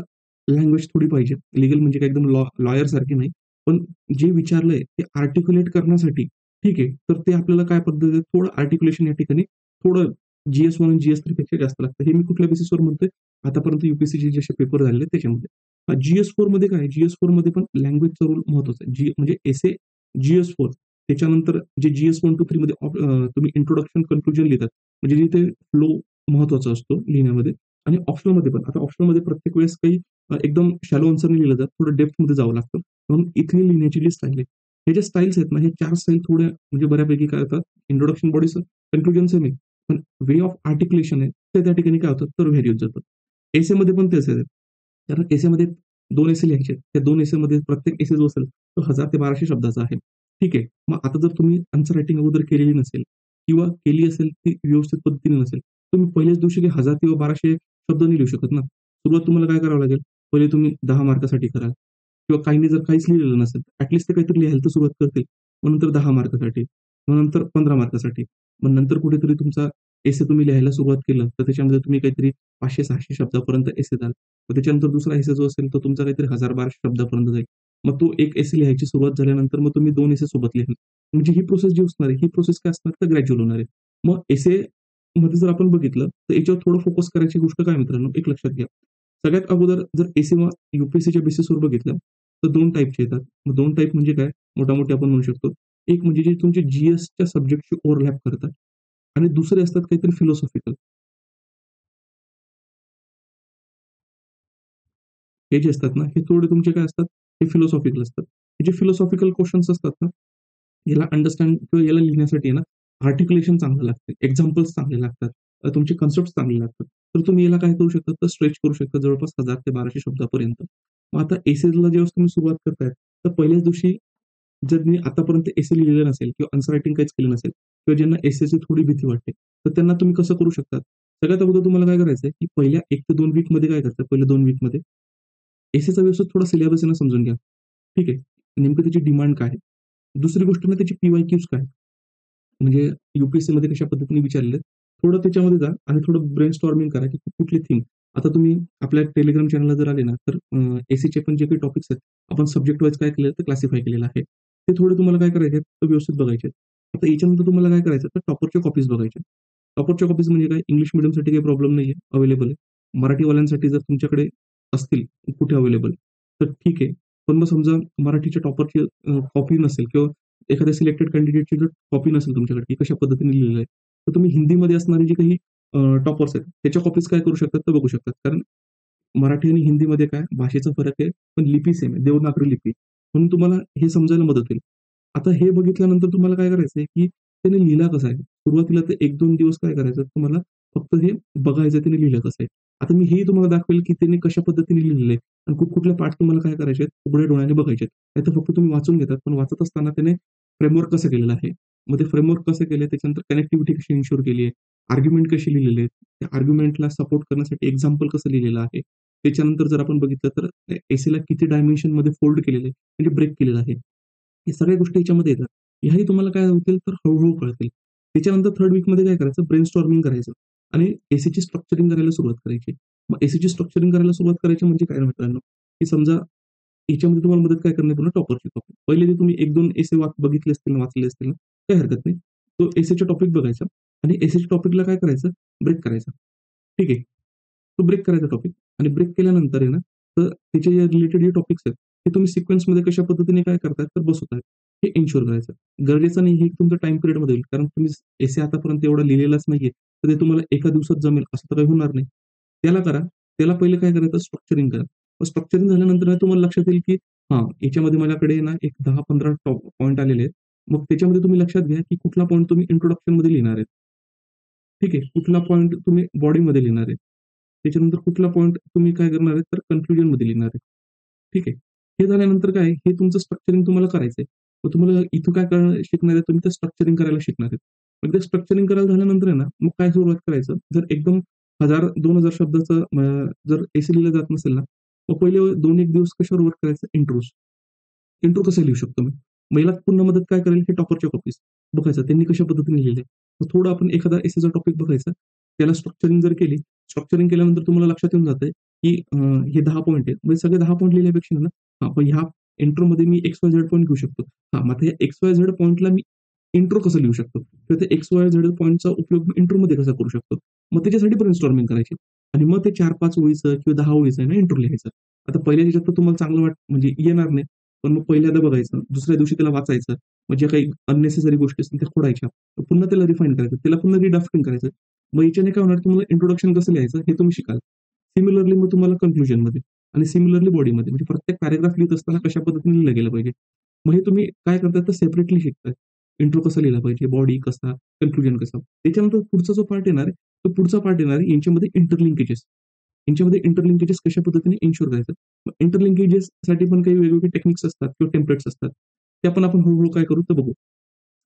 लँग्वेज थोडी पाहिजे. लीगल म्हणजे काय एकदम लॉयर सारखी नाही. पण जे विचारलंय ते आर्टिक्युलेट करण्यासाठी ठीक आहे. तर ते आपल्याला काय पद्धतीने थोडं आर्टिक्युलेशन या ठिकाणी थोडं जी-एस-1 आणि जी-एस-3 पेक्षा जास्त लागतं. हे मी कुठल्या बेसिसवर म्हणतोय, आतापर्यंत यू-पी-एस-सीचे जसे पेपर झालेले त्याच्यामध्ये. जी-एस-4 मध्ये काय आहे, जी-एस-4 मध्ये पण लँग्वेजचा रोल महत्वाचा आहे. म्हणजे एसे जी-एस-4 त्याच्यानंतर जे जी-एस-1, 2, 3 मध्ये तुम्ही इंट्रोडक्शन, कन्क्लुजन लिहितात. म्हणजे जिथे फ्लो महत्वाचा असतो लिहिण्यामध्ये आणि ऑप्शनलमध्ये पण. आता ऑप्शनलमध्ये प्रत्येक वेळेस काही एकदम शॅलो आन्सर नाही लिहिलं जात. थोडं डेप्थमध्ये जावं लागतं. म्हणून इथली लिहिण्याची जी स्टाईल आहे, हे जे स्टाईल्स आहेत ना, हे 4 स्टाईल थोड्या म्हणजे बऱ्यापैकी काय होतात, इंट्रोडक्शन, बॉडी, कन्क्लुजन सेम आहे. पण वे ऑफ आर्टिक्युलेशन आहे, ते त्या ठिकाणी काय होतं, तर व्हेरी होत जातं. एसेमध्ये पण तेच आहे. कारण एसेमध्ये 2 एसे लिहायचे आहेत. त्या 2 एसेमध्ये प्रत्येक एसे जो असेल, तो 1000 ते 1200 शब्दाचा आहे. ठीक आहे. मग आता जर तुम्ही आन्सर रायटिंग अगोदर केलेली नसेल किंवा केली असेल ती व्यवस्थित पद्धतीने नसेल, तुम्ही पहिल्याच दिवशी काही 1000 किंवा 1200 शब्द नाही लिहू शकत ना. सुरुवात तुम्हाला काय करावं लागेल, पहिले तुम्ही 10 मार्कासाठी कराल किंवा काहींनी जर काहीच लिहिलेलं नसेल, ॲट ते काहीतरी लिहायला तर सुरुवात करतील. मग नंतर 10 मार्कासाठी, मग नंतर 15 मार्कासाठी. मग नंतर कुठेतरी तुमचा एसे तुम्ही लिहायला सुरुवात केलं, तर त्याच्यामध्ये तुम्ही काहीतरी 500-600 शब्दापर्यंत एसे द्याल. मग त्याच्यानंतर दुसरा एसे जो असेल, तो तुमचा काहीतरी 1000-1200 शब्दापर्यंत जाईल. मग तो एक एसे लिहायची सुरुवात झाल्यानंतर मग तुम्ही 2 एसे सोबत लिहाल. म्हणजे ही प्रोसेस जी असणार आहे, ही प्रोसेस काय असणार तर ग्रॅज्युअल होणार आहे. मग एसेमध्ये जर आपण बघितलं, तर याच्यावर थोडं फोकस करायची गोष्ट काय मित्रांनो, एक लक्षात घ्या. सगळ्यात अगोदर जर एसे यू-पी-एस-सीच्या बेसिसवर बघितलं, तर 2 टाइपचे येतात. मग 2 टाइप म्हणजे काय? मोठा-मोठी आपण म्हणू शकतो. एक म्हणजे जे तुमचे जी-एसच्या सब्जेक्टशी ओव्हरलॅप करतात आणि दुसरे असतात काहीतरी फिलॉसॉफिकल. हे जे असतात ना, हे थोडे तुमचे काय असतात, हे फिलॉसॉफिकल असतात. हे जे फिलॉसॉफिकल क्वेशन्स असतात ना, याला अंडरस्टँड किंवा याला लिहिण्यासाठी आहे ना, आर्टिक्युलेशन चांगलं लागतं. एक्झाम्पल्स चांगले लागतात. तुमचे कन्सेप्ट्स चांगले लागतात. तर तुम्ही याला काय करू शकता, तर स्ट्रेच करू शकता जवळपास 1000 ते 1200 शब्दापर्यंत. मग आता एसेला जेव्हा तुम्ही सुरुवात करताय, तर पहिल्याच दिवशी जर मी आतापर्यंत एसे लिहिलेलं नसेल किंवा आन्सर रायटिंग काहीच केलं नसेल किंवा ज्यांना एसेची थोडी भीती वाटते, तर त्यांना तुम्ही कसं करू शकता? सगळ्यात अगोदर तुम्हाला काय करायचंय, की पहिल्या 1 ते 2 वीकमध्ये काय करता, पहिल्या 2 वीकमध्ये एसेचा व्यवस्थित थोडा सिलेबस आहे ना समजून घ्या. ठीक आहे. नेमकं त्याची डिमांड काय आहे? दुसरी गोष्ट ना त्याची पी-वाय-क्यूज काय आहे? म्हणजे यू-पी-एस-सीमध्ये कशा पद्धतीने विचारलेले आहेत. थोडं त्याच्यामध्ये जा आणि थोडं ब्रेनस्टॉर्मिंग करा, की कुठली थीम. आता तुम्ही आपल्या Telegram चॅनलला जर आले ना, तर एसीचे पण जे काही टॉपिक्स आहेत, आपण सब्जेक्ट वाईज काय केलेलं तर क्लासिफाय केलेलं आहे. ते थोडे तुम्हाला काय करायचे आहेत, तर व्यवस्थित बघायचे आहेत. आता याच्यानंतर तुम्हाला काय करायचं, तर टॉपरच्या कॉपीज बघायच्या. टॉपरच्या कॉपीज म्हणजे काय, इंग्लिश मीडियमसाठी काही प्रॉब्लेम नाहीये, अवेलेबल आहे. मराठीवाल्यांसाठी जर तुमच्याकडे असतील कुठे अवेलेबल, तर ठीक आहे. पण मग समजा मराठीच्या टॉपरची कॉपी नसेल किंवा एखाद्या सिलेक्टेड कॅन्डिडेटची जर कॉपी नसेल तुमच्याकडे, की कशा पद्धतीने लिहिलेलं आहे, तर तुम्ही हिंदीमध्ये असणारे जे काही टॉपर्स आहेत, त्याच्या कॉपीज काय करू शकतात, तर बघू शकतात. कारण मराठी आणि हिंदीमध्ये काय भाषेचा फरक आहे, पण लिपी सेम आहे, देवनागरी लिपी. म्हणून तुम्हाला हे समजायला मदत होईल. आता हे बघितल्यानंतर तुम्हाला काय करायचंय, की त्याने लिहिला कसा आहे? सुरुवातीला ते 1-2 दिवस काय करायचं तुम्हाला फक्त हे बघायचं त्याने लिहिलं कसं आहे. आता मी हेही तुम्हाला दाखवेल, की त्याने कशा पद्धतीने लिहिलेलं आहे आणि कुठले पाठ तुम्हाला काय करायचे आहेत, उघड्या डोळ्याने बघायचे आहेत. नाहीतर फक्त तुम्ही वाचून घेतात, पण वाचत असताना त्याने फ्रेमवर्क कसं केलेलं आहे. मग ते फ्रेमवर्क कसं केलंय, त्याच्यानंतर कनेक्टिव्हिटी कशी इन्शुअर केली आहे, आर्ग्युमेंट कशी लिहिलेले आहेत, त्या आर्ग्युमेंटला सपोर्ट करण्यासाठी एक्झाम्पल कसं लिहिलेलं आहे. त्याच्यानंतर जर आपण बघितलं तर एसेला किती डायमेन्शनमध्ये फोल्ड केलेलं आहे, म्हणजे ब्रेक केलेलं आहे. हे सगळ्या गोष्टी याच्यामध्ये येतात. ह्याही तुम्हाला काय होतील तर हळू कळतील. त्याच्यानंतर 3rd वीकमध्ये काय करायचं ब्रेनस्टॉर्मिंग करायचं आणि एसेची स्ट्रक्चरिंग करायला सुरुवात करायची. मग एसेची स्ट्रक्चरिंग करायला सुरुवात करायची म्हणजे काय मित्रांनो, की समजा याच्यामध्ये तुम्हाला मदत काय करणार पुन्हा टॉपरची टॉपिक. पहिले जे तुम्ही 1-2 एसे बघितले असतील, वाचले असतील ना, काही हरकत नाही. तो एसेचा टॉपिक बघायचा आणि एसेच्या टॉपिकला काय करायचं, ब्रेक करायचा. ठीक आहे. तो ब्रेक करायचा टॉपिक आणि ब्रेक केल्यानंतर आहे ना, तर त्याचे जे रिलेटेड जे टॉपिक्स आहेत, ते तुम्ही सिक्वेन्समध्ये कशा पद्धतीने काय करताय, तर बसवताय. हे इन्शुअर करायचं. गरजेचं नाही हे तुमच्या टाईम पिरियडमध्ये होईल. कारण तुम्ही एसे आतापर्यंत एवढा लिहिलेलाच नाहीये. तर ते तुम्हाला एका दिवसात जमेल असं तर काही होणार नाही. त्याला करा. त्याला पहिले काय करायचं स्ट्रक्चरिंग करा. मग स्ट्रक्चरिंग झाल्यानंतर तुम्हाला लक्षात येईल, की हां, याच्यामध्ये माझ्याकडे ना एक 10-15 पॉइंट आलेले आहेत. मग त्याच्यामध्ये तुम्ही लक्षात घ्या, की कुठला पॉइंट तुम्ही इंट्रोडक्शनमध्ये लिहिणार आहेत. ठीक आहे. कुठला पॉइंट तुम्ही बॉडीमध्ये लिहिणार आहे. त्याच्यानंतर कुठला पॉइंट तुम्ही काय करणार आहे, तर कन्क्लुजनमध्ये लिहिणार आहे. ठीक आहे. हे झाल्यानंतर काय हे तुमचं स्ट्रक्चरिंग तुम्हाला करायचंय. मग तुम्हाला इथं काय शिकणार आहे, तुम्ही ते स्ट्रक्चरिंग करायला शिकणार आहेत. मग ते स्ट्रक्चरिंग करायला झाल्यानंतर आहे ना, मग काय सुरुवात करायचं, जर एकदम 1000-2000 शब्दाचं जर एसे लिहिलं जात नसेल ना, मग पहिले 2-1 दिवस कशावर वर्क करायचं इंट्रोज. इंट्रो कसं लिहू शकतो मी? महिला पूर्ण मदत काय करेल, हे टॉपरच्या कॉपीज बघायचं त्यांनी कशा पद्धतीने लिहिलंय. मग थोडं आपण एखादा एसेचा टॉपिक बघायचा. त्याला स्ट्रक्चरिंग जर केली, स्ट्रक्चरिंग केल्यानंतर तुम्हाला लक्षात येऊन जातंय, की हे 10 पॉइंट आहेत. म्हणजे सगळे 10 पॉइंट लिहिल्यापेक्षा ना, हां, पण ह्या इंट्रोमध्ये मी एक्स-वाय-झेड पॉइंट घेऊ शकतो. हां, मग आता एक्स-वाय-झेड पॉइंटला मी इंट्रो कसं लिहू शकतो? किंवा त्या एक्स-वाय-झेड पॉइंटचा उपयोग मी इंट्रोमध्ये कसा करू शकतो? मग त्याच्यासाठी ब्रेनस्टॉर्मिंग करायची आणि मग ते 4-5 ओळीचं किंवा 10 ओळीचं आहे ना इंट्रो लिहायचं. आता पहिल्या ह्याच्यात तर तुम्हाला चांगलं म्हणजे येणार नाही. पण मग पहिल्यांदा बघायचं, दुसऱ्या दिवशी त्याला वाचायचं. मग ज्या काही अननेसेसरी गोष्टी असतील त्या खोडायच्या. मग पुन्हा त्याला रिफाईन करायचं. त्याला पुन्हा रिड्राफ्टिंग करायचं. मग याच्याने काय होणार तुम्हाला इंट्रोडक्शन कसं लिहायचं हे तुम्ही शिकाल. सिमिलरली मग तुम्हाला कन्क्लुजनमध्ये आणि सिमिलरली बॉडीमध्ये म्हणजे प्रत्येक पॅराग्राफ लिहित असताना कशा पद्धतीने लिहिलं गेलं पाहिजे. मग हे तुम्ही काय करताय तर सेपरेटली शिकताय. इंट्रो कसा लिहिला पाहिजे, बॉडी कसा, कन्क्लुजन कसं. त्याच्यानंतर पुढचा जो पार्ट येणार आहे, तो पुढचा पार्ट येणार आहे यांच्यामध्ये इंटरलिंकेजेस. यांच्यामध्ये इंटरलिंकेजेस कशा पद्धतीने इन्शुअर करायचं. मग इंटरलिंकेजेससाठी पण काही वेगवेगळे टेक्निक्स असतात किंवा टेम्पलेट्स असतात. ते आपण आपण हळू काय करू तर बघू.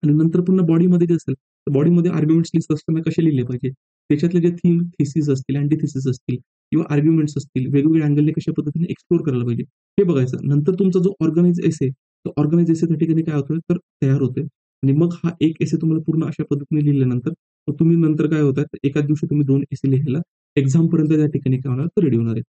आणि नंतर पुन्हा बॉडीमध्ये जे असेल, तर बॉडीमध्ये आर्ग्युमेंट्स लिहित असताना कसे लिहिले पाहिजे. त्याच्यातले जे थीम, थिसीस असतील, अँटिथिसिस असतील किंवा आर्ग्युमेंट्स असतील, वेगवेगळ्या अँगलने कशा पद्धतीने एक्सप्लोर करायला पाहिजे, हे बघायचं. नंतर तुमचा जो ऑर्गनाइज एसे, तो ऑर्गनाइज एसे त्या ठिकाणी काय होतोय, तर तयार होतोय आणि मग हा एक एसे तुम्हाला पूर्ण अशा पद्धतीने लिहिल्यानंतर, मग तुम्ही नंतर काय होत आहे, एकाच दिवशी तुम्ही 2 एसे लिहायला एक्झामपर्यंत त्या ठिकाणी काय होणार, तर रेडी होणार आहे.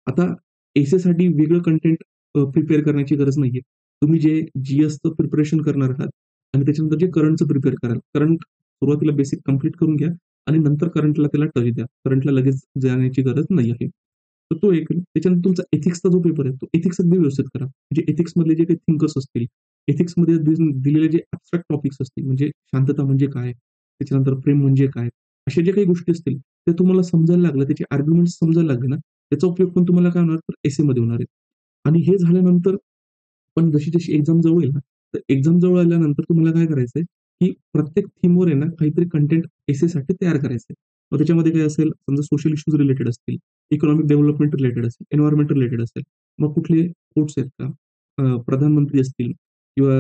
आता एसेसाठी वेगळं कंटेंट प्रिपेअर करण्याची गरज नाहीये. तुम्ही जे जीएसचं प्रिपरेशन करणार आहात आणि त्याच्यानंतर जे करंटचं प्रिपेअर कराल. करंट सुरुवातीला बेसिक कंप्लीट करून घ्या आणि नंतर करंटला त्याला टच द्या. करंटला लगेच जाण्याची गरज नाही आहे. तर तो एक. त्याच्यानंतर तुमचा एथिक्सचा जो पेपर आहे, तो एथिक्स अगदी व्यवस्थित करा. म्हणजे एथिक्समधले जे काही थिंकर्स असतील, एथिक्समध्ये दिलेले जे ॲब्स्ट्रॅक्ट टॉपिक्स असतील, म्हणजे शांतता म्हणजे काय? त्याच्यानंतर प्रेम म्हणजे काय? अशा ज्या काही गोष्टी असतील, ते तुम्हाला समजायला लागलं, त्याचे आर्ग्युमेंट्स समजायला लागले ना, त्याचा उपयोग पण तुम्हाला काय होणार, तर एसेमध्ये होणार आहे. आणि हे झाल्यानंतर पण जशी-जशी एक्झाम जवळ येईल ना, तर एक्झाम जवळ आल्यानंतर तुम्हाला काय करायचंय, की प्रत्येक थीमवर आहे ना, काहीतरी कंटेंट एसेसाठी तयार करायचंय. मग त्याच्यामध्ये काय असेल, समजा सोशल इश्यूज रिलेटेड असतील, इकॉनॉमिक डेव्हलपमेंट रिलेटेड असेल, एन्व्हायर्नमेंट रिलेटेड असेल. मग कुठले कोट्स आहेत का? प्रधानमंत्री असतील किंवा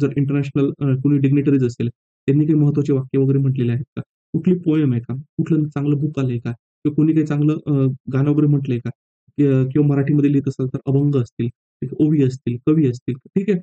जर इंटरनॅशनल कोणी डिग्निटरीज असेल, त्यांनी काही महत्त्वाचे वाक्य वगैरे म्हटलेले आहेत का? कुठली पोएम आहे का? कुठलं चांगलं बुक आलंय का? किंवा कोणी काही चांगलं गाणं वगैरे म्हटलंय का? किंवा मराठीमध्ये लिहित असाल तर अभंग असतील. एक ओवी असतील, कवी असतील, ठीक आहे.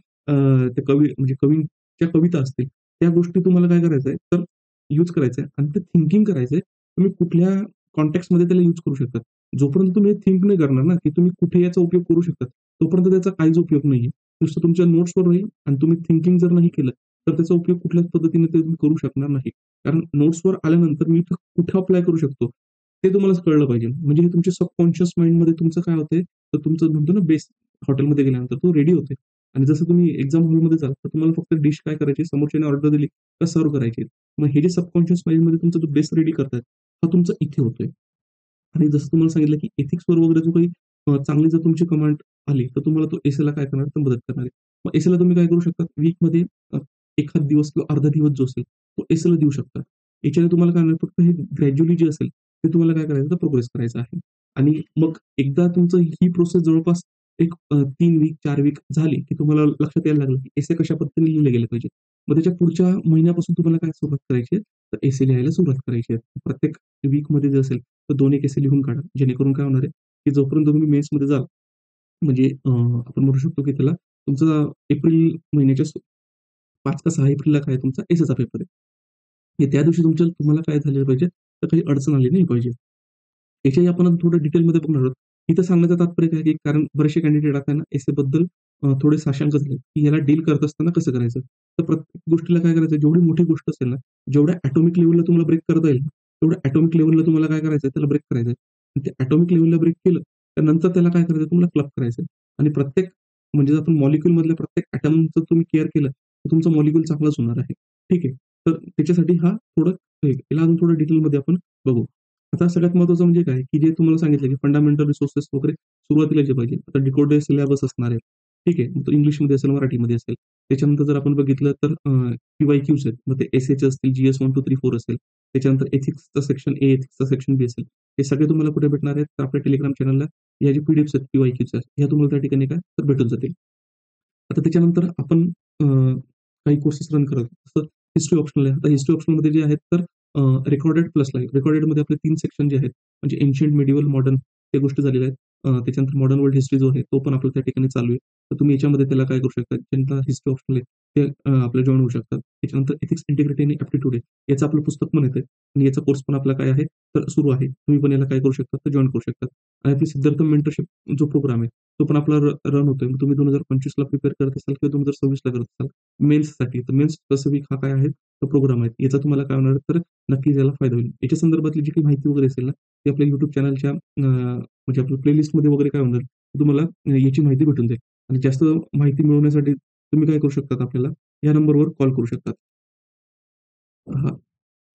ते कवी म्हणजे कवींच्या कविता असतील. त्या गोष्टी तुम्हाला काय करायचंय, तर यूज करायचंय आणि ते थिंकिंग करायचंय. तुम्ही कुठल्या कॉन्टेक्स्टमध्ये त्याला यूज करू शकता. जोपर्यंत तुम्ही थिंक नाही करणार ना, की तुम्ही कुठे याचा उपयोग करू शकता, तोपर्यंत त्याचा काहीच उपयोग नाहीये. नुसतं तुमच्या नोट्सवर राहील आणि तुम्ही थिंकिंग जर नाही केलं, तर त्याचा उपयोग कुठल्याच पद्धतीने ते तुम्ही करू शकणार नाही. कारण नोट्सवर आल्यानंतर मी कुठे अप्लाय करू शकतो, ते तुम्हाला कळलं पाहिजे. म्हणजे हे तुमच्या सबकॉन्शियस माइंडमध्ये तुमचं काय होतंय, तर तुमचं म्हणतो ना बेस हॉटेलमध्ये गेल्यानंतर तो रेडी होते आणि जसं तुम्ही एक्झाम हॉलमध्ये जाल, तर तुम्हाला फक्त डिश काय करायची, समोरच्याने ऑर्डर दिली तर सर्व्ह करायची. मग हे जे सबकॉन्शियस माइंडमध्ये तुमचा जो बेस रेडी करतायत, हा तुमचा इथे होतोय. आणि जसं तुम्हाला सांगितलं, की एथिक्सवर वगैरे जो काही चांगली जर तुमची कमांड आली, तर तुम्हाला तो एसेला काय करणार, तर मदत करणार आहे. मग एसेला तुम्ही काय करू शकता, वीकमध्ये एखाद दिवस किंवा अर्धा दिवस जो असेल, तो एसएला देऊ शकता. याच्याने तुम्हाला काय होणार फक्त हे ग्रॅज्युअली जे असेल, ते तुम्हाला काय करायचं तर प्रोग्रेस करायचा आहे. आणि मग एकदा तुमचं ही प्रोसेस जवळपास एक 3 वीक, 4 वीक झाली, की तुम्हाला लक्षात यायला लागलं, की एसे कशा पद्धतीने लिहिले गेले पाहिजे. मग त्याच्या पुढच्या महिन्यापासून तुम्हाला काय सुरुवात करायची आहे, तर एसे लिहायला सुरुवात करायची आहे. प्रत्येक वीकमध्ये जे असेल, तर 2-1 एसे लिहून काढा. जेणेकरून काय होणार आहे, की जोपर्यंत तुम्ही मेन्समध्ये जाल, म्हणजे आपण म्हणू शकतो, की त्याला तुमचा एप्रिल महिन्याच्या 5 का 6 एप्रिलला काय तुमचा एसएचा पेपर आहे. हे त्या दिवशी तुम्हाला काय झालं पाहिजे, तर काही अडचण आली नाही पाहिजे. याच्याही आपण थोडं डिटेलमध्ये बघणार आहोत. इथं सांगण्याचं तात्पर्य काय आहे, की कारण बरेचसे कॅन्डिडेट आता ना एसेबद्दल थोडे साशंक झाले, की याला डील करत असताना कसं करायचं? तर प्रत्येक गोष्टीला काय करायचं, जेवढी मोठी गोष्ट असेल ना, जेवढ्या एटॉमिक लेव्हलला तुम्हाला ब्रेक करता येईल, तेवढ्या एटॉमिक लेव्हलला तुम्हाला काय करायचंय, त्याला ब्रेक करायचंय. आणि ते एटॉमिक लेव्हलला ब्रेक केलं, त्यानंतर त्याला काय करायचं, तुम्हाला क्लब करायचंय. आणि प्रत्येक म्हणजे जर आपण मॉलिक्यूलमधल्या प्रत्येक एटॉमचं तुम्ही केअर केलं, तर तुमचा मॉलिक्यूल चांगलाच होणार आहे. ठीक आहे. तर त्याच्यासाठी हा थोडं याला अजून थोडं डिटेलमध्ये आपण बघू. आता सगळ्यात महत्त्वाचं म्हणजे काय, की जे तुम्हाला सांगितलं, की फंडामेंटल रिसोर्सेस वगैरे सुरुवातीला जे पाहिजे. आता डिकोडेड सिलेबस असणार आहे. ठीक आहे. मग तो इंग्लिशमध्ये असेल, मराठीमध्ये असेल. त्याच्यानंतर जर आपण बघितलं तर पी-वाय-क्यूज आहेत. मग ते एस-एचे असतील, जी-एस 1, 2, 3, 4 असेल. त्याच्यानंतर एथिक्सचं सेक्शन ए, एथिक्सचं सेक्शन बी असेल. हे सगळे तुम्हाला कुठे भेटणार आहेत? तर आपल्या टेलिग्राम चॅनलला ह्या जे पी-डी-एफ्स आहेत, पी-वाय-क्यूच्या ह्या तुम्हाला त्या ठिकाणी काय तर भेटून जातील. आता त्याच्यानंतर आपण काही कोर्सेस रन करत जसं हिस्ट्री ऑप्शनल आहे. आता हिस्ट्री ऑप्शनलमध्ये जे आहेत तर रेकॉर्डेड प्लस लाईव्ह. रेकॉर्डेडमध्ये आपले 3 सेक्शन जे आहेत म्हणजे एन्शियंट, मिडिव्हल, मॉडर्न त्या गोष्टी झालेल्या आहेत. त्याच्यानंतर मॉडर्न वर्ल्ड हिस्ट्री जो आहे तो पण आपल्याला त्या ठिकाणी चालू आहे. तर तुम्ही याच्यामध्ये त्याला काय करू शकता, ज्यांना हिस्ट्री ऑप्शनल आहे ते आपलं जॉइन होऊ शकतात. त्याच्यानंतर एथिक्स, इंटिग्रिटी आणि एप्टिट्यूड आहे. याचं आपलं पुस्तक पण येतंय आणि याचा कोर्स पण आपला काय आहे तर सुरू आहे. तुम्ही पण याला काय करू शकता तर जॉइन करू शकता. आणि आपली सिद्धार्थ मेंटरशिप जो प्रोग्राम आहे तो पण आपला रन होतोय. मग तुम्ही 2025 ला प्रिपेअर करत असाल किंवा 2026 ला करत असाल मेन्ससाठी. तर मेन्स स्पेसिफिक हा काय आहे तो प्रोग्राम आहे. याचा तुम्हाला काय होणार तर नक्कीच याला फायदा होईल. याच्या संदर्भातली जी काही माहिती वगैरे असेल ना, ती आपल्या YouTube चॅनलच्या म्हणजे आपल्या प्लेलिस्टमध्ये वगैरे काय होणार, तुम्हाला याची माहिती भेटून जाईल. आणि जास्त माहिती मिळवण्यासाठी तुम्ही काय करू शकतात आपल्याला या नंबरवर कॉल करू शकतात. हां,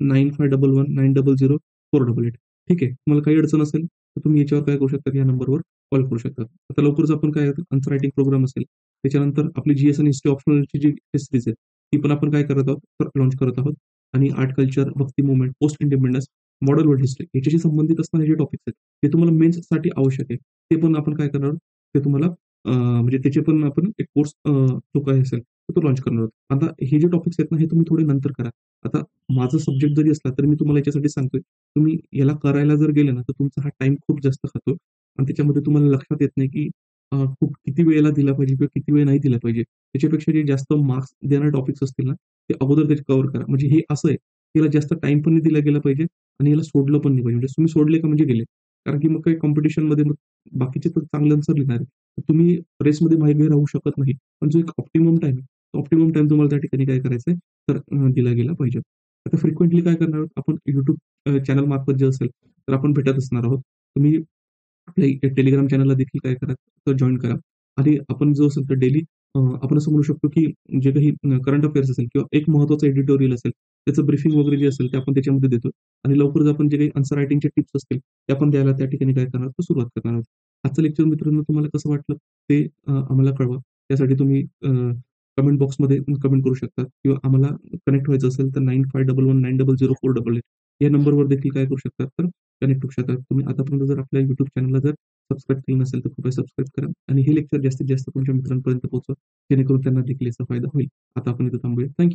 9511900488 ठीक आहे. तुम्हाला काही अडचण असेल, तर तुम्ही याच्यावर काय करू शकता, या नंबरवर कॉल करू शकता. आता लवकरच आपण काय आन्सर रायटिंग प्रोग्राम असेल, त्याच्यानंतर आपली जी-एस आणि हिस्ट्री ऑप्शनलची जी टेस्ट सीरीज आहे, ती पण आपण काय करत आहोत, तर लॉन्च करत आहोत. आणि art culture, Bhakti movement, post independence, modern world history याच्याशी संबंधित असणारे जे टॉपिक्स आहेत, ते तुम्हाला मेन्ससाठी आवश्यक आहे. ते पण आपण काय करणार आहोत, ते तुम्हाला म्हणजे त्याचे पण आपण एक कोर्स जो काही असेल, तर तो लॉन्च करणार आहोत. आता हे जे टॉपिक्स आहेत ना, हे तुम्ही थोडे नंतर करा. आता माझा सब्जेक्ट जरी असला, तरी मी तुम्हाला याच्यासाठी सांगतोय, तुम्ही याला करायला जर गेले ना, तर तुमचा हा टाईम खूप जास्त खातो आणि त्याच्यामध्ये तुम्हाला लक्षात येत नाही, की खूप किती वेळेला दिला पाहिजे किंवा किती वेळ नाही दिला पाहिजे. त्याच्यापेक्षा जे जास्त मार्क्स देणारे टॉपिक्स असतील ना, ते अगोदर त्याचे कव्हर करा. म्हणजे हे असं आहे, की याला जास्त टाईम पण नाही दिला गेला पाहिजे आणि याला सोडलं पण नाही पाहिजे. म्हणजे तुम्ही सोडले का म्हणजे गेले. कारण की मग काही कॉम्पिटिशनमध्ये मग बाकीचे तर चांगले आन्सर लिहिणार आहेत. तर तुम्ही रेसमध्ये मागे राहू शकत नाही. पण जो एक ऑप्टिमम टाईम आहे, ऑप्टिमम टाईम तुम्हाला त्या ठिकाणी काय करायचंय, तर दिला गेला पाहिजे. आता फ्रिक्वेंटली काय करणार आहोत आपण YouTube चॅनल मार्फत जे असेल, तर आपण भेटत असणार आहोत. तुम्ही आपल्या Telegram चॅनलला देखील काय करा, तर जॉइन करा. आणि आपण जो असेल तर डेली आपण असं म्हणू शकतो, की जे काही करंट अफेअर्स असेल किंवा एक महत्त्वाचं एडिटोरियल असेल, त्याचं ब्रीफिंग वगैरे जे असेल, ते आपण त्याच्यामध्ये देतो. आणि लवकरच आपण जे काही आन्सर रायटिंगचे टिप्स असतील, ते आपण द्यायला त्या ठिकाणी काय करणार आहोत, तर सुरुवात करणार आहोत. आजचं लेक्चर मित्रांनो तुम्हाला कसं वाटलं ते आम्हाला कळवा. त्यासाठी तुम्ही कमेंट बॉक्समध्ये कमेंट करू शकता किंवा आम्हाला कनेक्ट व्हायचं असेल तर 9511900488 या नंबरवर देखील काय करू शकतात, तर कनेक्ट होऊ शकतात. तुम्ही आतापर्यंत जर आपल्या YouTube चॅनलला जर सबस्क्राईब केलं नसेल, तर कृपया सबस्क्राईब करा आणि हे लेक्चर जास्तीत जास्त तुमच्या मित्रांपर्यंत पोहोचवा, जेणेकरून त्यांना देखील याचा फायदा होईल. आता आपण इथे थांबूया. थँक